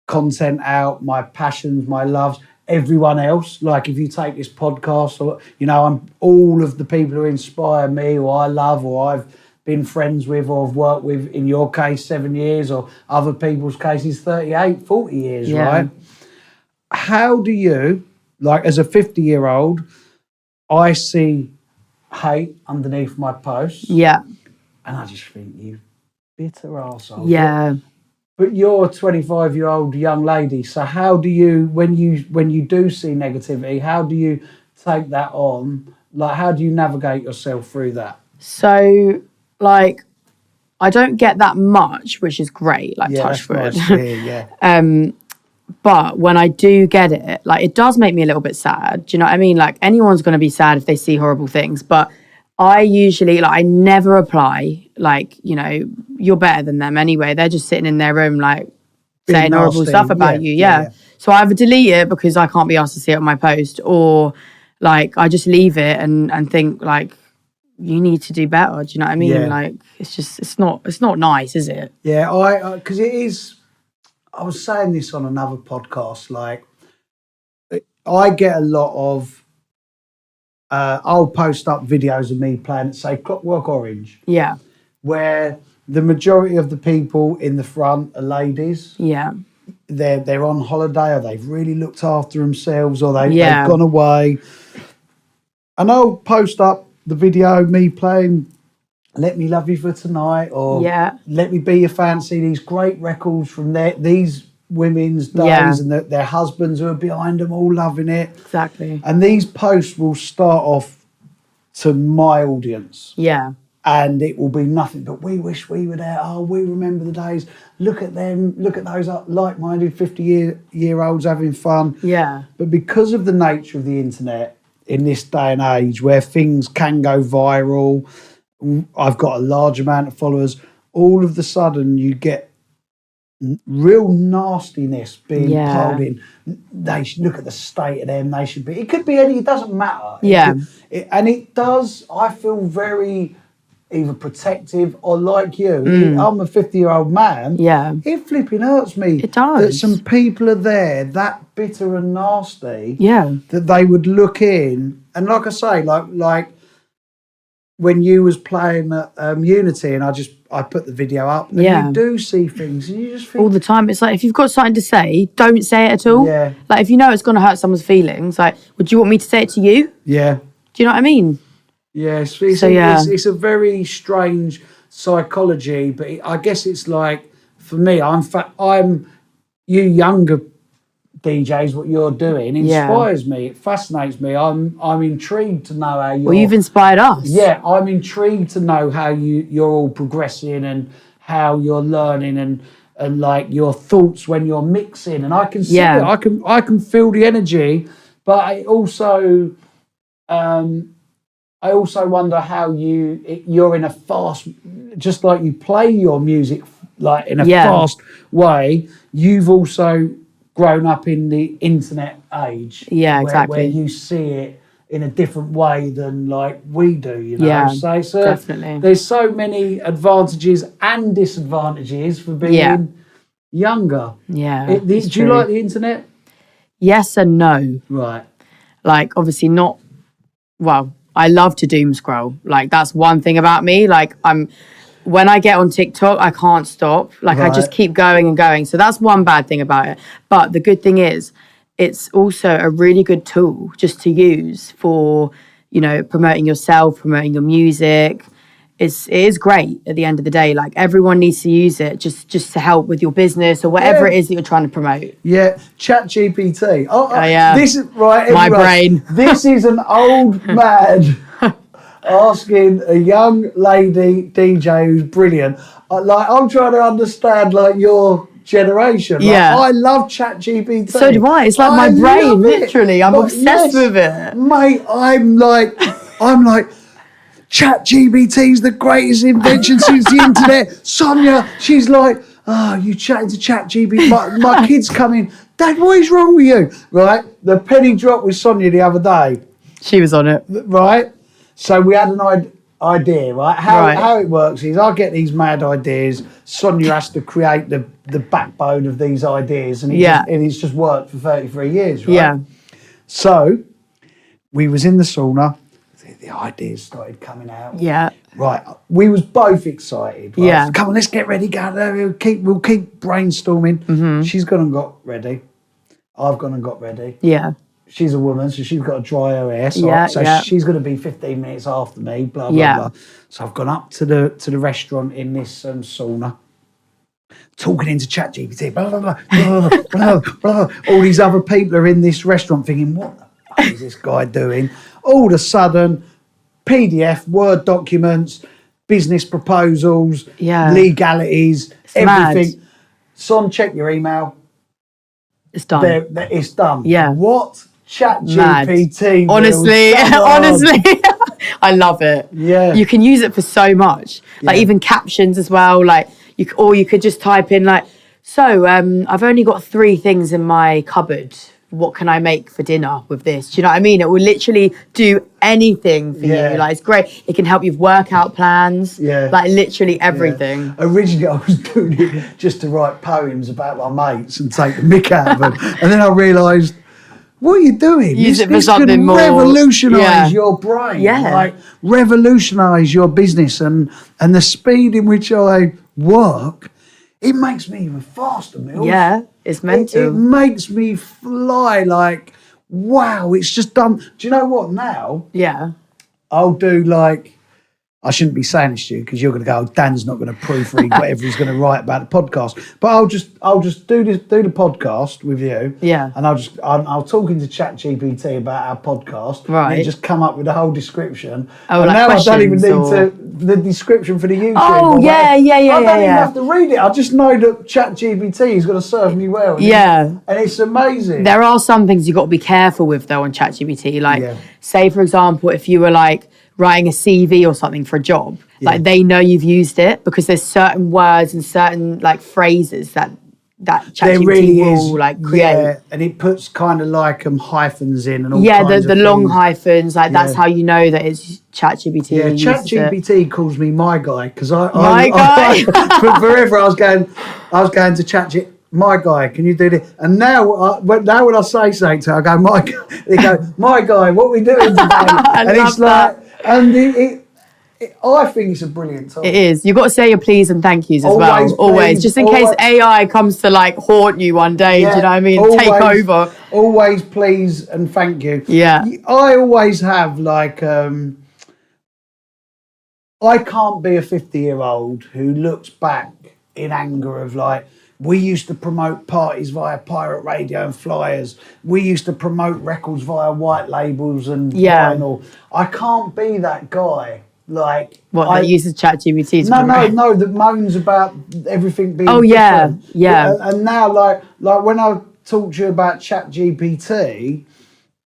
content out, my passions, my loves, everyone else. Like, if you take this podcast, or, you know, I'm all of the people who inspire me, or I love, or I've been friends with or have worked with, in your case, 7 years, or other people's cases, 38, 40 years, right? How do you, like as a 50-year-old, I see hate underneath my posts. Yeah. And I just think, you bitter arsehole. Yeah. But you're a 25-year-old young lady, so how do you, when you do see negativity, how do you take that on? Like, how do you navigate yourself through that? So, like, I don't get that much, which is great, like, touch wood. Nice to hear, yeah. But when I do get it, like, it does make me a little bit sad. Do you know what I mean? Like, anyone's going to be sad if they see horrible things. But I usually, like, I never reply. Like, you know, you're better than them anyway. They're just sitting in their room, like, saying horrible stuff about you. Yeah. So I either delete it because I can't be asked to see it on my post, or, like, I just leave it and think, like, you need to do better. Do you know what I mean? Yeah. Like, it's just, it's not nice, is it? Yeah, because it is. I was saying this on another podcast. Like, I get a lot of. I'll post up videos of me playing at, say, Clockwork Orange. Yeah. Where the majority of the people in the front are ladies. Yeah. They're on holiday, or they've really looked after themselves, or they've gone away. And I'll post up the video of me playing Let Me Love You for Tonight, or Let Me Be Your Fancy, these great records from these women's days, and their husbands who are behind them all loving it. Exactly. And these posts will start off to my audience. Yeah. And it will be nothing but, we wish we were there. Oh, we remember the days. Look at them. Look at those like-minded 50-year-olds having fun. Yeah. But because of the nature of the internet in this day and age, where things can go viral, I've got a large amount of followers, all of a sudden you get real nastiness being piled in. They should look at the state of them. They should be. It could be any. It doesn't matter. Yeah. And it does. I feel very either protective or like you. I'm a 50-year-old man. Yeah. It flipping hurts me. It does. That some people are there that bitter and nasty. Yeah. That they would look in, and like I say, like when you was playing at Unity, and I put the video up, and you do see things, and you just think, all the time. It's like, if you've got something to say, don't say it at all. Yeah. Like, if you know it's going to hurt someone's feelings, like, would you want me to say it to you? Yeah. Do you know what I mean? Yeah. It's a very strange psychology, but I guess it's like, for me, I'm you younger DJs, what you're doing inspires me. It fascinates me. I'm intrigued to know how you're... Well, you've inspired us. Yeah, I'm intrigued to know how you're all progressing, and how you're learning, and like your thoughts when you're mixing. And I can see it. I can feel the energy, but I also wonder how you're in a fast, just like you play your music like in a fast way. You've also grown up in the internet age, where you see it in a different way than like we do, you know. So definitely. There's so many advantages and disadvantages for being younger. Yeah. Do you like the internet? Yes and no. Right. Like, obviously not. Well, I love to doom scroll. Like, that's one thing about me. Like, when I get on TikTok, I can't stop. Like, I just keep going and going. So that's one bad thing about it. But the good thing is, it's also a really good tool just to use for, you know, promoting yourself, promoting your music. It is great at the end of the day. Like, everyone needs to use it just to help with your business or whatever it is that you're trying to promote. Yeah, ChatGPT. This is my brain. This is an old man asking a young lady DJ who's brilliant. I'm trying to understand like your generation. Like, I love ChatGPT. So do I. It's like my brain, literally. I'm obsessed with it. Mate, I'm like ChatGPT's the greatest invention since the internet. Sonia, she's like, oh, you chatting to ChatGPT. My kid's coming. Dad, what is wrong with you? Right? The penny dropped with Sonia the other day. She was on it. Right? So we had an idea, right? How it works is, I get these mad ideas. Sonia has to create the backbone of these ideas, and it's just worked for 33 years, right? Yeah. So we was in the sauna. the ideas started coming out. Yeah. Right, we was both excited. Right? Yeah. Come on, let's get ready, go. We'll keep brainstorming. She's gone and got ready. I've gone and got ready. Yeah. She's a woman, so she's got to dry her hair. So she's going to be 15 minutes after me, blah, blah, blah. So I've gone up to the restaurant in this sauna, talking into ChatGPT, blah, blah, blah, blah, blah, blah, blah. All these other people are in this restaurant thinking, what the fuck is this guy doing? All of a sudden, PDF, Word documents, business proposals, legalities, it's everything. Mad. Son, check your email. It's done. It's done. Yeah. What? ChatGPT. Honestly, I love it. Yeah. You can use it for so much. Like even captions as well. Like you could just type in like, so I've only got 3 things in my cupboard. What can I make for dinner with this? Do you know what I mean? It will literally do anything for you. Like, it's great. It can help you with workout plans. Yeah. Like, literally everything. Yeah. Originally, I was doing it just to write poems about my mates and take the mick out of them. And then I realised, what are you doing? Use it for something more. Revolutionise your brain. Yeah. Like, revolutionise your business. And the speed in which I work, it makes me even faster, Millz. Yeah, it's mental. It makes me fly like, wow, it's just done. Do you know what now? Yeah. I'll do like, I shouldn't be saying this to you because you're going to go, oh, Dan's not going to proofread whatever he's going to write about the podcast. But I'll just do the podcast with you. Yeah. And I'll talk into ChatGPT about our podcast. Right. And it just come up with the whole description. Oh, and like now I don't even questions need the description for the YouTube. Oh, yeah. I don't even have to read it. I just know that ChatGPT is going to serve me well. And it's amazing. There are some things you've got to be careful with though on ChatGPT. Like, say for example, if you were like writing a CV or something for a job, like they know you've used it because there's certain words and certain like phrases that ChatGPT really will like create. And it puts kind of like hyphens in and all kinds of the long things. Hyphens, like that's how you know that it's ChatGPT. Yeah, ChatGPT calls me my guy because My guy. Forever I was going to ChatGPT. My guy, can you do this? And now when I say something to her, I go, my guy. They go, my guy, what are we doing today? And it's like, and I think it's a brilliant tool. It is. You've got to say your please and thank yous as well. Always. Just in case AI comes to like haunt you one day, do you know what I mean? Take over. Always please and thank you. Yeah. I always have like, I can't be a 50-year-old who looks back in anger of like, we used to promote parties via pirate radio and flyers. We used to promote records via white labels and vinyl. I can't be that guy. Like that uses ChatGPT to promote? No, that moans about everything being different. And now, like when I talk to you about ChatGPT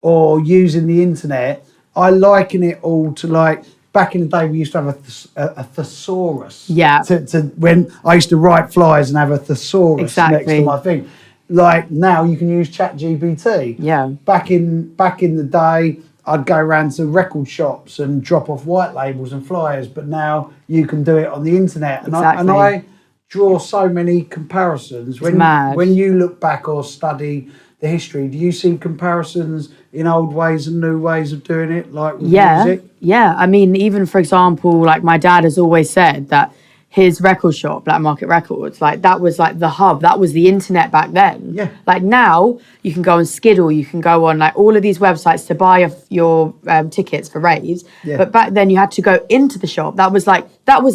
or using the internet, I liken it all to like, back in the day, we used to have a thesaurus. Yeah. To when I used to write flyers and have a thesaurus next to my thing. Like now, you can use ChatGPT. Yeah. Back in the day, I'd go around to record shops and drop off white labels and flyers, but now you can do it on the internet. And I draw so many comparisons. When you look back or study the history, do you see comparisons in old ways and new ways of doing it, like with music? Yeah, I mean, even for example, like my dad has always said that his record shop, Blackmarket Records, like that was like the hub, that was the internet back then. Yeah. Like now, you can go on Skiddle, you can go on like all of these websites to buy your tickets for raves. Yeah. But back then you had to go into the shop. That was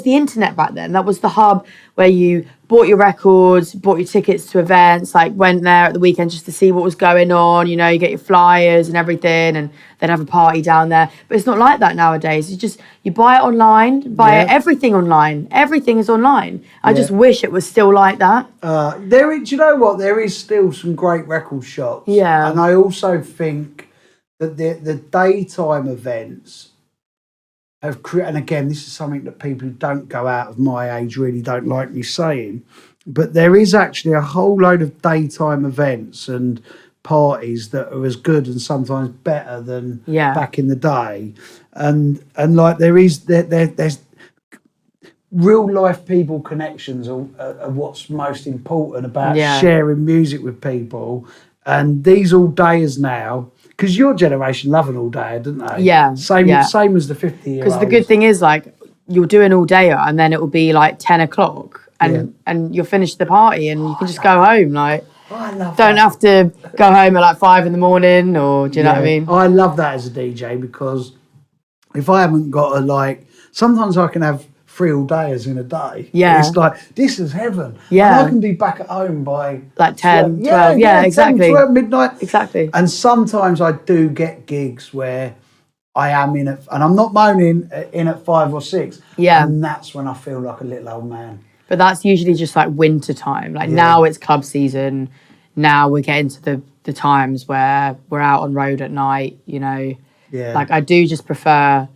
the internet back then. That was the hub where you bought your records, bought your tickets to events, like went there at the weekend just to see what was going on. You know, you get your flyers and everything, and they'd have a party down there. But it's not like that nowadays. It's just, you buy it online, everything online. Everything is online. I just wish it was still like that. Do you know what? There is still some great record shops. Yeah. And I also think that the daytime events have and again, this is something that people who don't go out of my age really don't like me saying, but there is actually a whole load of daytime events and parties that are as good and sometimes better than back in the day, and like there's real life people connections are what's most important about sharing music with people, and these all dayers now because your generation love an all day, didn't they? Yeah. Same as the 50-year-olds. Because the good thing is, like, you'll do an all dayer and then it will be like 10 o'clock and you'll finish the party and you can just go home. Like, don't have to go home at like 5 a.m. or do you know what I mean? I love that as a DJ because if I haven't got sometimes I can have 3 all-dayers in a day. Yeah. It's like, this is heaven. Yeah. And I can be back at home by... Like 10, 12. Yeah, exactly. 10, 12, midnight. Exactly. And sometimes I do get gigs where I am in it, and I'm not moaning, in at 5 or 6. Yeah. And that's when I feel like a little old man. But that's usually just like winter time. Like now it's club season. Now we're getting to the times where we're out on road at night, you know. Yeah. Like I do just prefer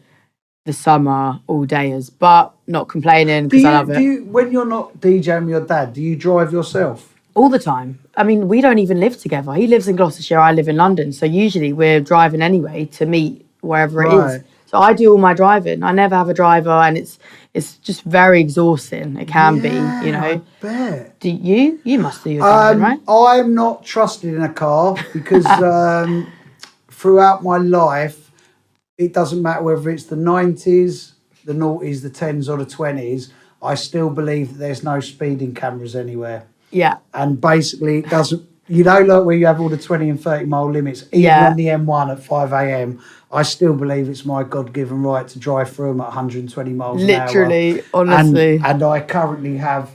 the summer all dayers, but not complaining because I love it. When you're not DJing with your dad, do you drive yourself? All the time. I mean, we don't even live together. He lives in Gloucestershire, I live in London. So usually we're driving anyway to meet wherever it is. So I do all my driving. I never have a driver and it's just very exhausting. It can be, you know. I bet. Do you must do your driving, right? I'm not trusted in a car because throughout my life, it doesn't matter whether it's the 90s, the noughties, the 10s or the 20s, I still believe that there's no speeding cameras anywhere. Yeah. And basically it doesn't, you know, like where you have all the 20 and 30 mile limits, even on the M1 at 5 a.m, I still believe it's my God-given right to drive through them at 120 miles an hour. Literally, honestly. And I currently have,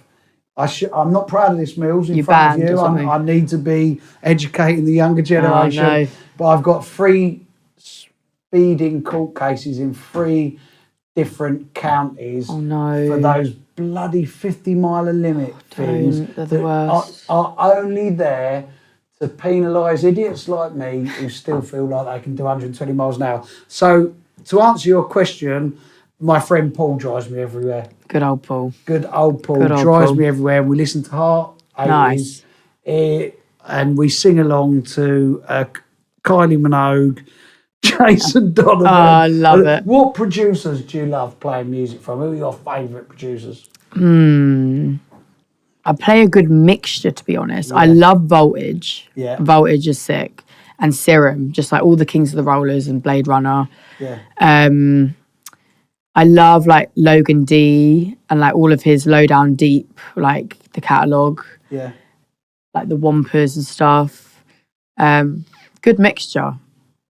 I'm not proud of this, Millz, in You're front of you. banned, I need to be educating the younger generation. Oh, no. But I've got 3 speeding court cases in 3 different counties Oh no. for those bloody 50-mile limit things They're the worst. are only there to penalise idiots like me who still feel like they can do 120 miles an hour. So to answer your question, my friend Paul drives me everywhere. Good old Paul. Good old Paul drives me everywhere. We listen to Heart 80s, Nice. and we sing along to Kylie Minogue, Jason Donovan. Oh, I love it. What producers do you love playing music from? Who are your favourite producers? I play a good mixture, to be honest. I love Voltage. Yeah. Voltage is sick. And Serum, just like all the Kings of the Rollers and Blade Runner. Yeah. I love like Logan D and like all of his Low Down Deep, like the catalogue. Yeah. Like the Wampers and stuff. Good mixture.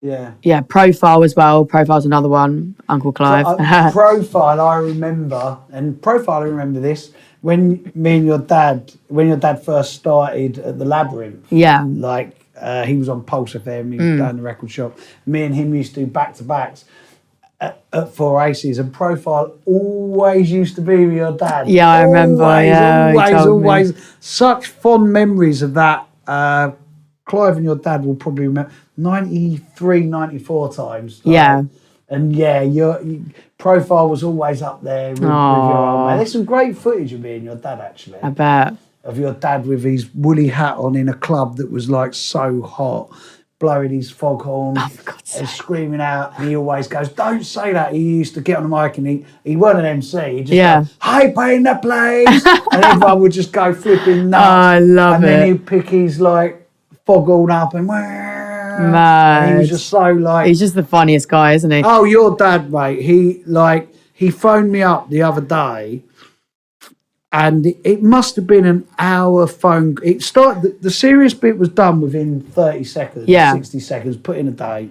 Yeah. Yeah, Profile as well. Profile's another one. Uncle Clive. Profile, I remember this, when your dad first started at the Labyrinth. Yeah. Like, he was on Pulse FM, he was down the record shop. Me and him used to do back-to-backs at 4 Aces, and Profile always used to be with your dad. Yeah, I remember. Always. Such fond memories of that. Clive and your dad will probably remember 93, 94 times. Yeah. And your Profile was always up there with your old man. There's some great footage of me and your dad, actually. I bet. Of your dad with his woolly hat on in a club that was like so hot, blowing his foghorn and screaming out. And he always goes, "Don't say that." He used to get on the mic and he weren't an MC. He just go, "Hey, playing the place." And everyone would just go flipping nuts. Oh, I love and it. And then he'd pick his like foghorn up and mad. And he was just so like... He's just the funniest guy, isn't he? Oh, your dad, mate. He phoned me up the other day, and it must have been an hour phone. It started. The serious bit was done within 30 seconds, 60 seconds, put in a date,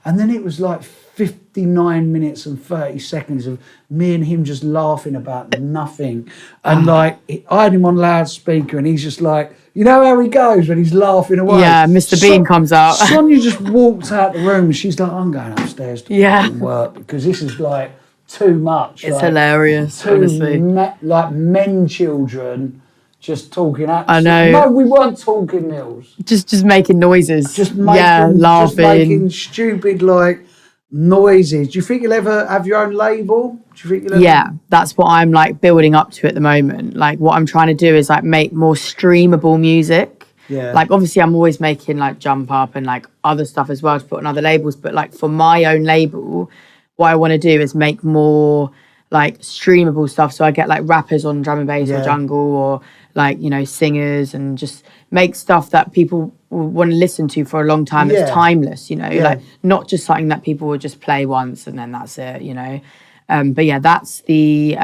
and then it was like 59 minutes and 30 seconds of me and him just laughing about nothing. And like, I had him on loudspeaker, and he's just like, you know how he goes when he's laughing away? Yeah, Mr. Bean comes out. Sonia just walked out the room, and she's like, I'm going upstairs to work because this is like too much. It's like, hilarious, honestly. Like men children just talking at I know. No, we weren't talking, Millz. Just making noises. Laughing. Just making stupid like noises. Do you think you'll ever have your own label? Do you think you'll ever... Yeah, that's what I'm like building up to at the moment. Like what I'm trying to do is like make more streamable music. Yeah. Like obviously I'm always making like Jump Up and like other stuff as well to put on other labels. But like for my own label, what I want to do is make more like streamable stuff. So I get like rappers on drum and bass or jungle, or like, you know, singers, and just make stuff that people will want to listen to for a long time. It's timeless, you know, like not just something that people will just play once and then that's it, you know. But yeah, that's the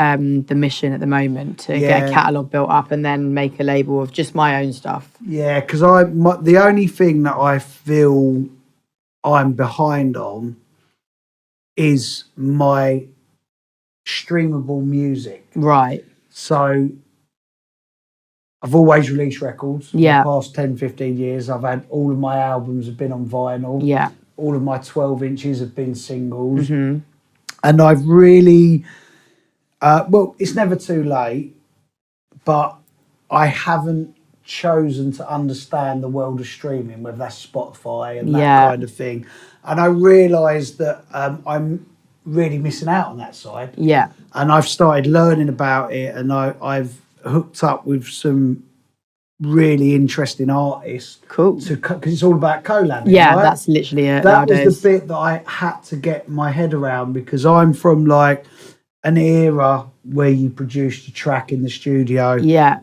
mission at the moment, to get a catalogue built up and then make a label of just my own stuff. Yeah, because the only thing that I feel I'm behind on is my streamable music. Right. So I've always released records for the past 10, 15 years. I've had all of my albums have been on vinyl. Yeah. All of my 12 inches have been singles. Mm-hmm. And I've really, well, it's never too late, but I haven't chosen to understand the world of streaming, whether that's Spotify and that kind of thing. And I realised that I'm really missing out on that side. Yeah. And I've started learning about it, and I've hooked up with some really interesting artists. Cool. Because it's all about collabing. Yeah, right? That's literally it. That nowadays. was the bit that I had to get my head around, because I'm from like an era where you produced a track in the studio,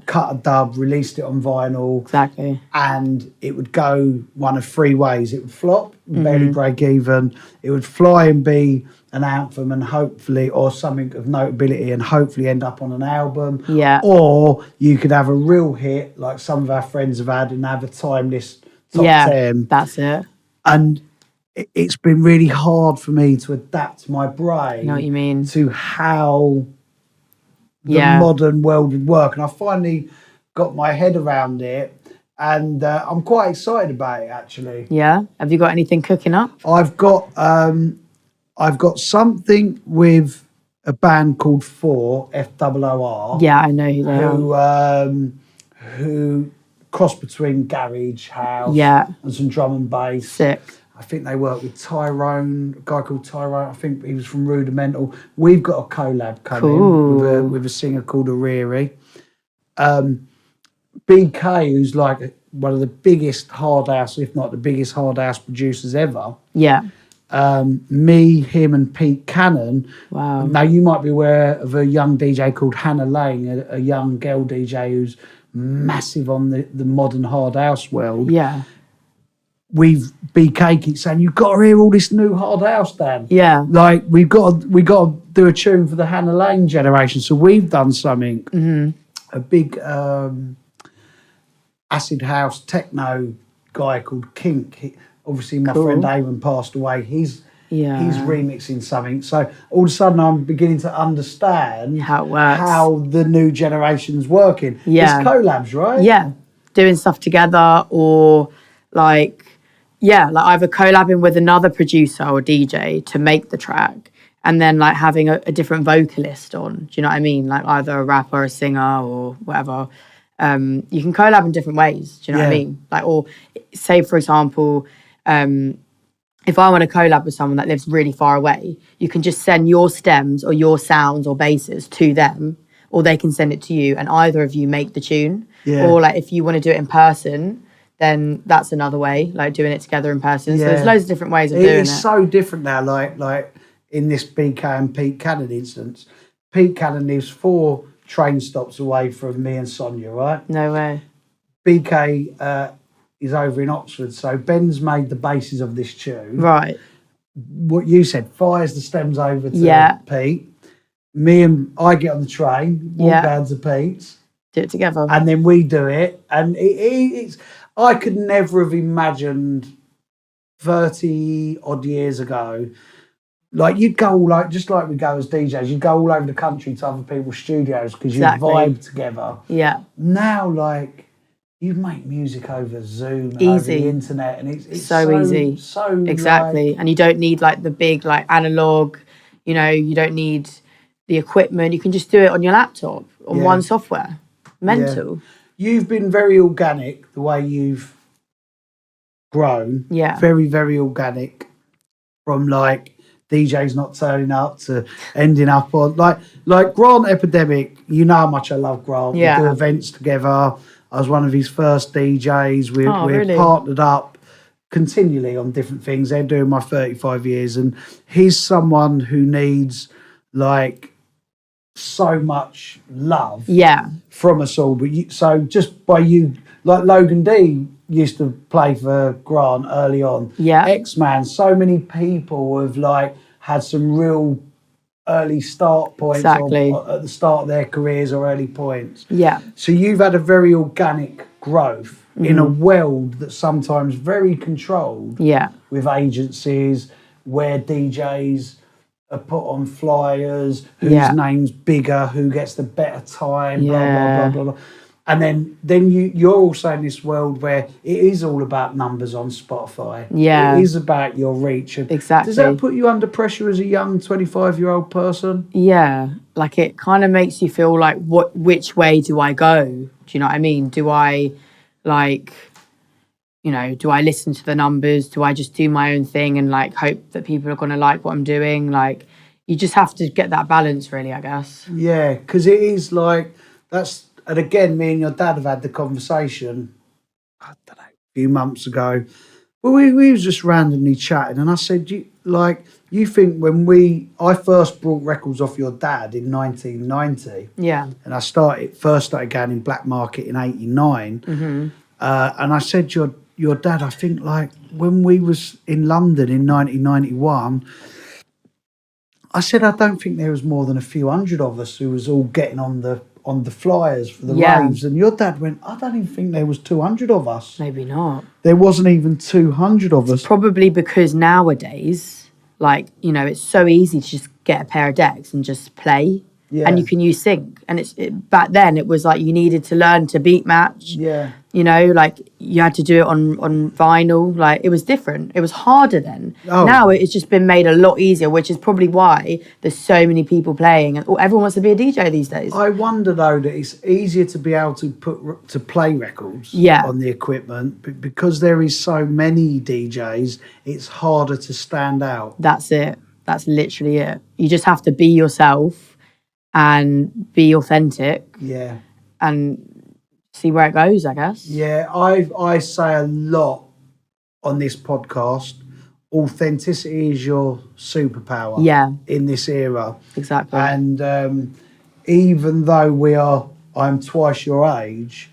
cut a dub, released it on vinyl. Exactly. And it would go one of three ways. It would flop, barely break even. It would fly and be an anthem, and hopefully, or something of notability, and hopefully end up on an album. Yeah. Or you could have a real hit, like some of our friends have had, and have a timeless top 10. That's it. And it's been really hard for me to adapt my brain. I know what you mean. To how the modern world would work. And I finally got my head around it, and I'm quite excited about it, actually. Yeah. Have you got anything cooking up? I've got something with a band called Four, FOOR. Yeah, I know who they are. Who cross between garage, house, and some drum and bass. Sick. I think they work with Tyrone, a guy called Tyrone. I think he was from Rudimental. We've got a collab coming with a singer called Ariri. BK, who's like one of the biggest hard house, if not the biggest hard house producers ever. Yeah. Me, him, and Pete Cannon. Wow. Now, you might be aware of a young DJ called Hannah Lane, a young girl DJ who's massive on the modern hard house world. Yeah. BK keeps saying, you've got to hear all this new hard house, Dan. Yeah. Like, we've got to do a tune for the Hannah Lane generation. So we've done something, a big acid house techno guy called Kink. Obviously, my friend Aaron passed away. He's remixing something. So all of a sudden, I'm beginning to understand how it works, how the new generation's working. Yeah. It's collabs, right? Yeah. Doing stuff together, or like either collabing with another producer or DJ to make the track, and then like having a different vocalist on. Do you know what I mean? Like either a rapper, a singer, or whatever. You can collab in different ways. Do you know what I mean? Like, or say, for example, if I want to collab with someone that lives really far away, you can just send your stems or your sounds or basses to them, or they can send it to you, and either of you make the tune. Yeah. Or like if you want to do it in person, then that's another way, like doing it together in person. So there's loads of different ways of doing it. It's so different now. Like in this BK and Pete Cannon instance, Pete Cannon lives 4 train stops away from me and Sonia, right? No way. BK is over in Oxford, so Ben's made the basis of this tune. Right. What you said, fires the stems over to Pete. I get on the train, walk down to Pete's. Do it together. And then we do it. And it's I could never have imagined 30 odd years ago, like you'd go like, just like we go as DJs, you'd go all over the country to other people's studios because you vibe together. Yeah. Now, like, you make music over Zoom and over the internet, and it's so easy. So exactly. Like, and you don't need like the big like analog, you know, you don't need the equipment. You can just do it on your laptop on one software. Mental. Yeah. You've been very organic the way you've grown. Yeah. Very, very organic. From like DJs not turning up to ending up on like Grant Epidemic. You know how much I love Grant. Yeah. We do events together. I was one of his first DJs. We're really? partnered up continually on different things. They're doing my 35 years, and he's someone who needs like so much love Yeah. from us all. But so just by you, like Logan D used to play for Grant early on. Yeah. X-Man, so many people have like had some real early start points Exactly. or at the start of their careers or early points. Yeah. So you've had a very organic growth in a world that's sometimes very controlled. Yeah. With agencies where DJs are put on flyers, whose Yeah. name's bigger, who gets the better time, blah, Yeah. blah, blah, blah, blah. And then you're also in this world where it is all about numbers on Spotify. Yeah. It is about your reach. Exactly. Does that put you under pressure as a young 25-year-old person? Yeah, like it kind of makes you feel like, which way do I go? Do you know what I mean? Do I like, do I listen to the numbers? Do I just do my own thing and like hope that people are going to like what I'm doing? Like, you just have to get that balance, really, I guess. Yeah, because it is like, and again, me and your dad have had the conversation, I don't know, a few months ago. Well, we was just randomly chatting, and I said, you think when I first brought records off your dad in 1990, Yeah. and I first started going in Blackmarket in 89, and I said, your dad, I think like when we was in London in 1991, I said, I don't think there was more than a few hundred of us who was all getting on the flyers for the raves. And your dad went, I don't even think there was 200 of us. Maybe not. There wasn't even 200 of us. Probably because nowadays, like, it's so easy to just get a pair of decks and just play. Yeah. And you can use sync. And back then it was like you needed to learn to beat match. Yeah. Like you had to do it on vinyl. Like it was different. It was harder then. Oh. Now it's just been made a lot easier, which is probably why there's so many people playing. And everyone wants to be a DJ these days. I wonder though that it's easier to be able to play records on the equipment, but because there is so many DJs, it's harder to stand out. That's it. That's literally it. You just have to be yourself and be authentic. Yeah. And see where it goes, I guess. Yeah, I say a lot on this podcast. Authenticity is your superpower. Yeah. In this era. Exactly. And even though I'm twice your age,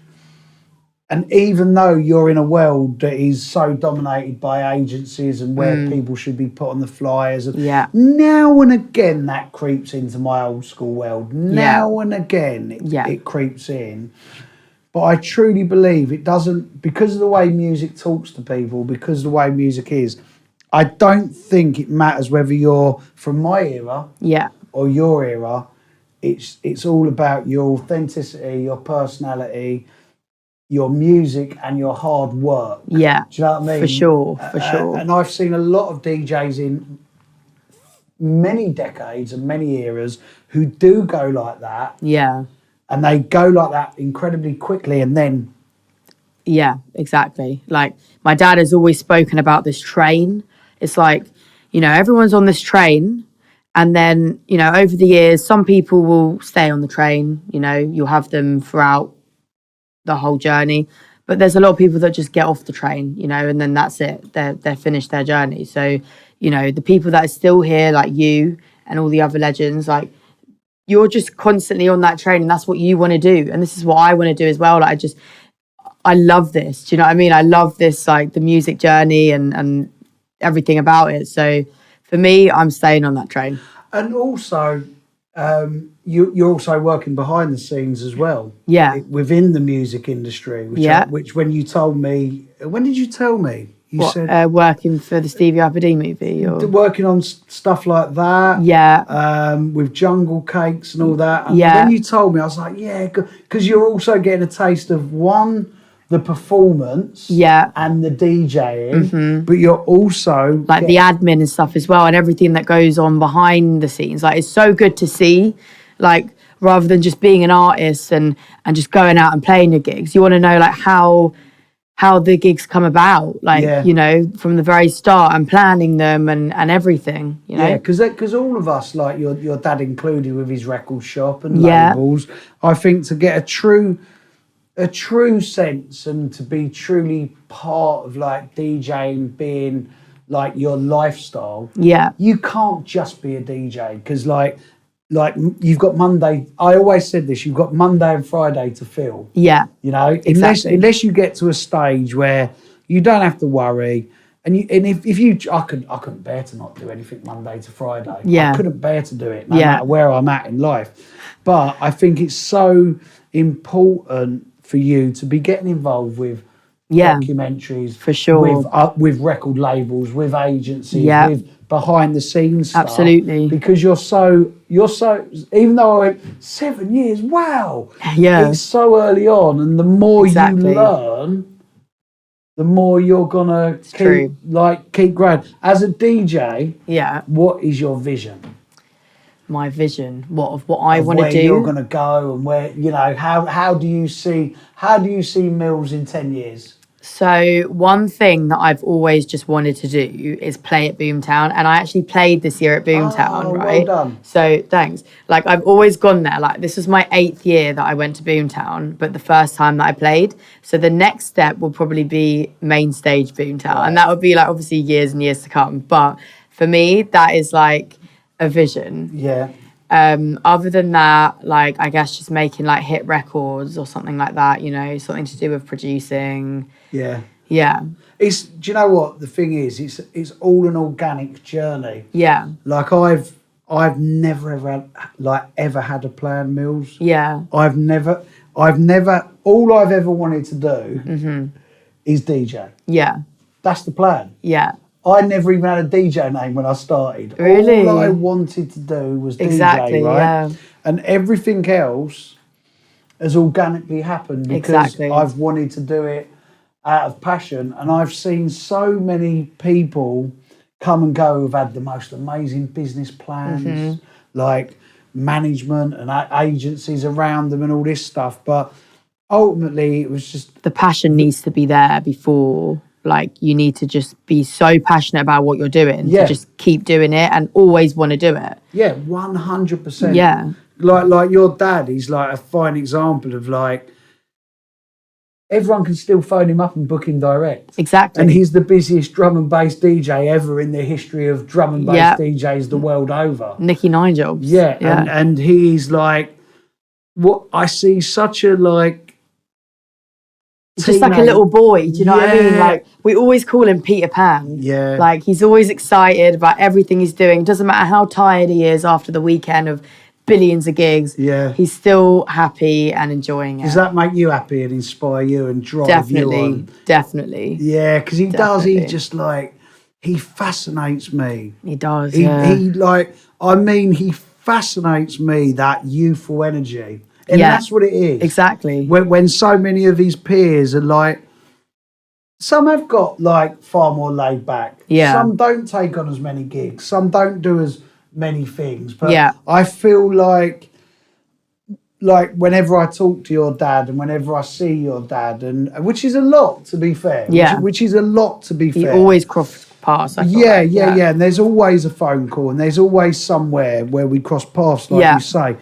and even though you're in a world that is so dominated by agencies and where people should be put on the flyers, and now and again that creeps into my old school world. Now and again it creeps in. But I truly believe it doesn't, because of the way music talks to people, because of the way music is, I don't think it matters whether you're from my era or your era. It's all about your authenticity, your personality, your music and your hard work. Yeah. Do you know what I mean? For sure. And I've seen a lot of DJs in many decades and many eras who do go like that. Yeah. And they go like that incredibly quickly and then... Yeah, exactly. Like, my dad has always spoken about this train. It's like, everyone's on this train and then, over the years, some people will stay on the train, you'll have them throughout the whole journey. But there's a lot of people that just get off the train, and then that's it. They're finished their journey. So, the people that are still here, like you and all the other legends, like, you're just constantly on that train and that's what you want to do. And this is what I want to do as well. Like, I love this. Do you know what I mean? I love this, like the music journey and everything about it. So for me, I'm staying on that train. And also, you're also working behind the scenes as well. Yeah. Within the music industry. Which when you told me, when did you tell me? You said working for the Stevie Epidemic movie, or working on stuff like that. Yeah. With Jungle Cakes and all that. And when you told me, I was like, yeah, because you're also getting a taste of the performance, and the DJing, but you're also like the admin and stuff as well, and everything that goes on behind the scenes. Like, it's so good to see, like, rather than just being an artist and just going out and playing your gigs. You want to know like how the gigs come about, like, from the very start and planning them and everything, Yeah, because all of us, like your dad included with his record shop and labels, I think to get a true sense and to be truly part of like DJing being like your lifestyle, you can't just be a DJ because like like you've got Monday. I always said this. You've got Monday and Friday to fill. Yeah. You know, Exactly. unless you get to a stage where you don't have to worry. And if you, I couldn't bear to not do anything Monday to Friday. Yeah. I couldn't bear to do it, no matter where I'm at in life. But I think it's so important for you to be getting involved with documentaries, for sure, with record labels, with agencies, with behind the scenes stuff. Absolutely. Because you're so. Even though I went 7 years, wow. Yeah. It's so early on, and the more you learn, the more you're gonna keep growing. As a DJ, what is your vision? My vision, what I want to do. Where you're gonna go, and where how do you see Millz in 10 years? So one thing that I've always just wanted to do is play at Boomtown, and I actually played this year at Boomtown, right? Well done. So thanks. Like I've always gone there. Like this was my 8th year that I went to Boomtown, but the first time that I played. So the next step will probably be mainstage Boomtown, and that would be like obviously years and years to come. But for me, that is like a vision. Yeah. Other than that, like I guess just making like hit records or something like that, you know, something to do with producing. Yeah. Yeah. Do you know what the thing is? It's all an organic journey. Yeah. Like I've never ever had a plan, Millz. Yeah. I've never all I've ever wanted to do is DJ. Yeah. That's the plan. Yeah. I never even had a DJ name when I started. Really? All I wanted to do was exactly, DJ, right? Yeah. And everything else has organically happened because I've wanted to do it out of passion. And I've seen so many people come and go who've had the most amazing business plans, like management and agencies around them and all this stuff. But ultimately, it was just... The passion needs to be there before... Like, you need to just be so passionate about what you're doing to just keep doing it and always want to do it. Yeah, 100%. Yeah. Like your dad, he's like a fine example of like, everyone can still phone him up and book him direct. Exactly. And he's the busiest drum and bass DJ ever in the history of drum and bass DJs the world over. Nicky Jobs. Yeah. And he's like, what I see such a like, just like a little boy, do you know what I mean? Like, we always call him Peter Pan. Yeah. Like, he's always excited about everything he's doing. Doesn't matter how tired he is after the weekend of billions of gigs. Yeah. He's still happy and enjoying it. Does that make you happy and inspire you and drive you on? Definitely. Yeah, because he does. He just like, he fascinates me. He does, He fascinates me, that youthful energy. And that's what it is. Exactly. When so many of his peers are like, some have got like far more laid back. Yeah. Some don't take on as many gigs. Some don't do as many things. But I feel like whenever I talk to your dad and whenever I see your dad, and which is a lot to be fair. Yeah. Which is a lot to be fair. He always cross paths. Yeah. And there's always a phone call and there's always somewhere where we cross paths, like you say.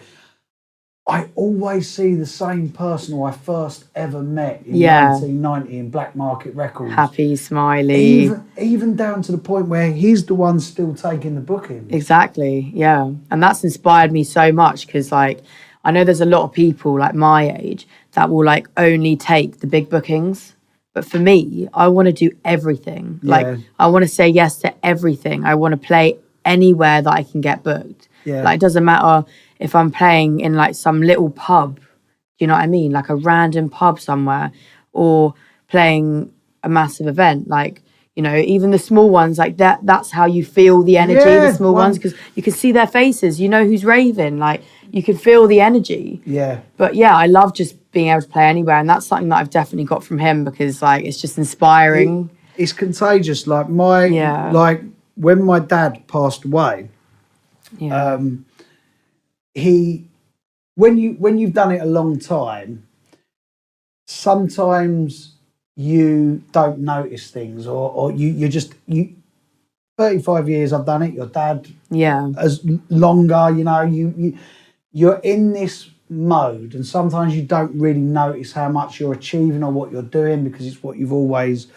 I always see the same person who I first ever met in 1990 in Blackmarket Records. Happy, smiley. Even down to the point where he's the one still taking the bookings. Exactly, yeah. And that's inspired me so much because, like, I know there's a lot of people, like, my age that will, like, only take the big bookings. But for me, I want to do everything. Yeah. Like, I want to say yes to everything. I want to play anywhere that I can get booked. Yeah. Like, it doesn't matter if I'm playing in like some little pub, do you know what I mean? Like a random pub somewhere, or playing a massive event, like, you know, even the small ones, like that's how you feel the energy, the small ones, because you can see their faces, you know who's raving, like you can feel the energy. Yeah. But yeah, I love just being able to play anywhere, and that's something that I've definitely got from him, because like it's just inspiring. It's contagious. Like like when my dad passed away, when you've done it a long time, sometimes you don't notice things, or you 35 years I've done it, your dad as longer, you know, you're in this mode, and sometimes you don't really notice how much you're achieving or what you're doing because it's what you've always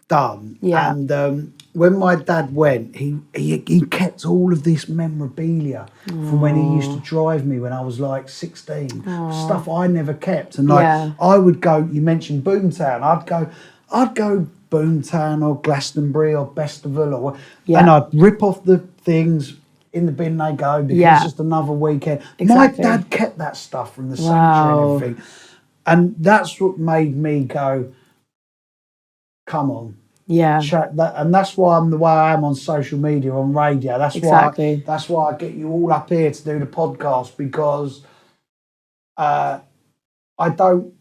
done. And when my dad went, he kept all of this memorabilia from when he used to drive me when I was like 16. Stuff I never kept. And like I would go, you mentioned Boomtown, I'd go Boomtown or Glastonbury or Festival and I'd rip off the things, in the bin they go, because it's just another weekend. Exactly. My dad kept that stuff from the sanctuary and everything. And that's what made me go, come on. Yeah. And that's why I'm the way I am on social media, on radio. That's why I get you all up here to do the podcast, because I don't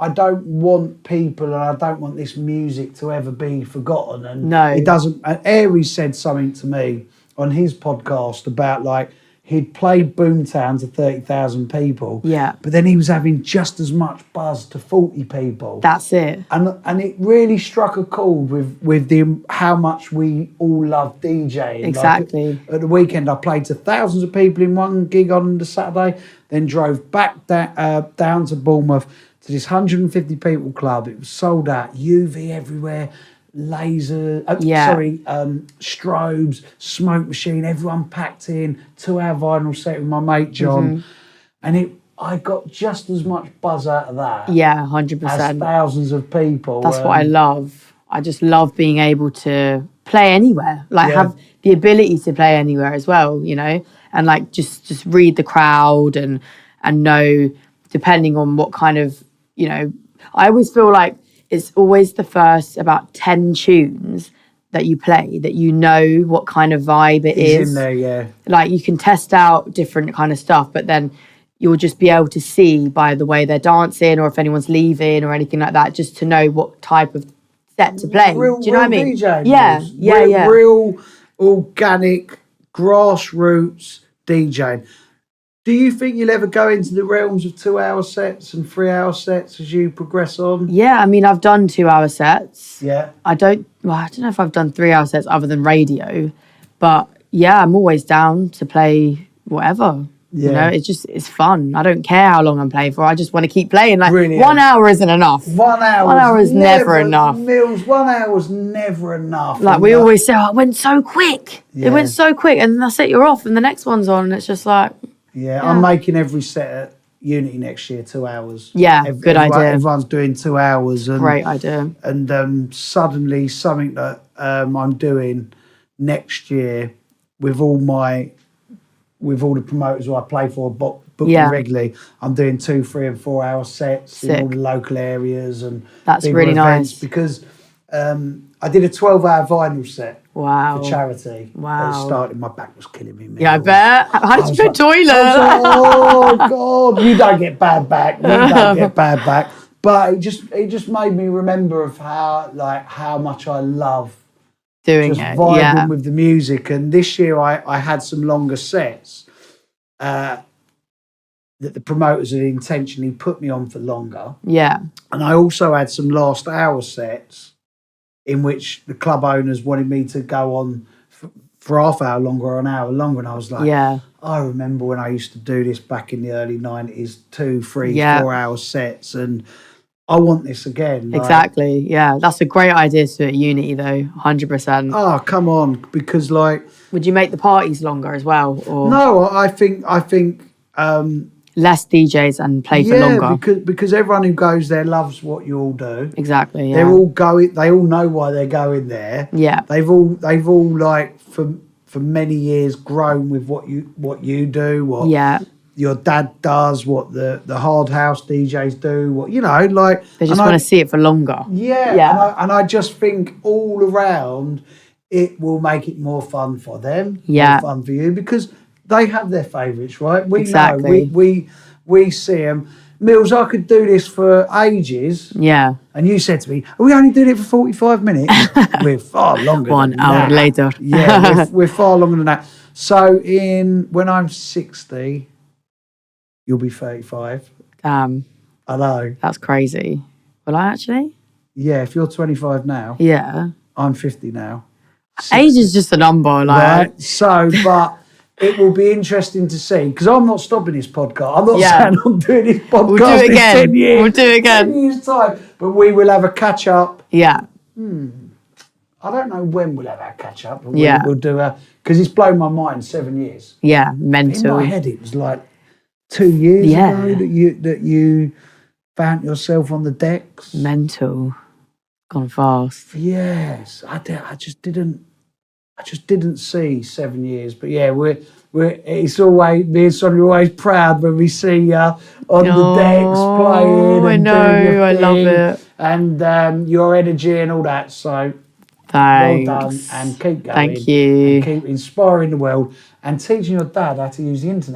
want people, and I don't want this music to ever be forgotten. And it doesn't. And Aries said something to me on his podcast about like he'd played Boomtown to 30,000 people. Yeah. But then he was having just as much buzz to 40 people. That's it. And it really struck a chord with how much we all love DJing. Exactly. Like at the weekend, I played to thousands of people in one gig on the Saturday, then drove back down to Bournemouth to this 150 people club. It was sold out, UV everywhere, strobes, smoke machine, everyone packed in, 2-hour vinyl set with my mate John. And I got just as much buzz out of that. Yeah, 100%. As thousands of people. That's what I love. I just love being able to play anywhere, like have the ability to play anywhere as well, you know, and like just read the crowd and know, depending on what kind of, you know, I always feel like it's always the first about 10 tunes that you play that you know what kind of vibe it is. In there, yeah. Like you can test out different kind of stuff, but then you'll just be able to see by the way they're dancing or if anyone's leaving or anything like that, just to know what type of set to play. Do you know what I mean? DJing, yeah. Real organic, grassroots DJing. Do you think you'll ever go into the realms of 2-hour sets and 3-hour sets as you progress on? Yeah, I mean, I've done 2-hour sets. Yeah. I don't know if I've done 3-hour sets other than radio, but yeah, I'm always down to play whatever. Yeah. You know, it's fun. I don't care how long I'm playing for. I just want to keep playing. Like, Brilliant. 1 hour isn't enough. 1 hour. 1 hour is never enough. Millz, 1 hour was never enough. Like, we always say, it went so quick. Yeah. It went so quick. And that's it, you're off, and the next one's on. And it's just like... Yeah, I'm making every set at Unity next year 2 hours. Yeah, good idea. Everyone's doing 2 hours. And, great idea. And suddenly something that I'm doing next year with all the promoters who I play for, book regularly, I'm doing 2, 3 and 4 hour sets in all the local areas and that's really events nice because I did a 12-hour vinyl set. Wow. For charity. Wow. It started, my back was killing me. Yeah, I bet. How did you go to the toilet? Oh, God. You don't get bad back. But it just made me remember of how much I love doing just it. Vibing with the music. And this year I had some longer sets that the promoters had intentionally put me on for longer. Yeah. And I also had some last hour sets in which the club owners wanted me to go on for half hour longer or an hour longer. And I was like, I remember when I used to do this back in the early 90s, 2, 3, 4 hour sets. And I want this again. Exactly. Yeah. That's a great idea to do at Unity though. 100%. Oh, come on. Because would you make the parties longer as well? Or? No, I think less DJs and play for longer. Because everyone who goes there loves what you all do. Exactly. Yeah. They're all going. They all know why they're going there. Yeah. They've all like for many years grown with what you do. What your dad does. What the hard house DJs do. What they just want to see it for longer. Yeah. Yeah. And I just think all around it will make it more fun for them. Yeah. More fun for you because they have their favourites, right? We exactly. know. We see them. Millz, I could do this for ages. Yeah. And you said to me, are we only doing it for 45 minutes? We're far longer 1 hour later. Yeah, we're far longer than that. So when I'm 60, you'll be 35. Damn. I know. That's crazy. Will I actually? Yeah, if you're 25 now. Yeah. I'm 50 now. 60. Age is just a number. Right. So, but... It will be interesting to see because I'm not stopping this podcast. I'm not saying I'm doing this podcast we'll do it again. 10 years. We'll do it again. 10 years time. But we will have a catch up. Yeah. I don't know when we'll have our catch up. But we'll do because it's blown my mind 7 years. Yeah, mental. In my head, it was like 2 years ago that you found yourself on the decks. Mental, gone fast. Yes, I just didn't see 7 years. But yeah, it's always me and Sonia are always proud when we see you on the decks playing and doing your thing, I love it, and your energy and all that. So. Thanks. Well done, and keep going. Thank you. And keep inspiring the world and teaching your dad how to use the internet.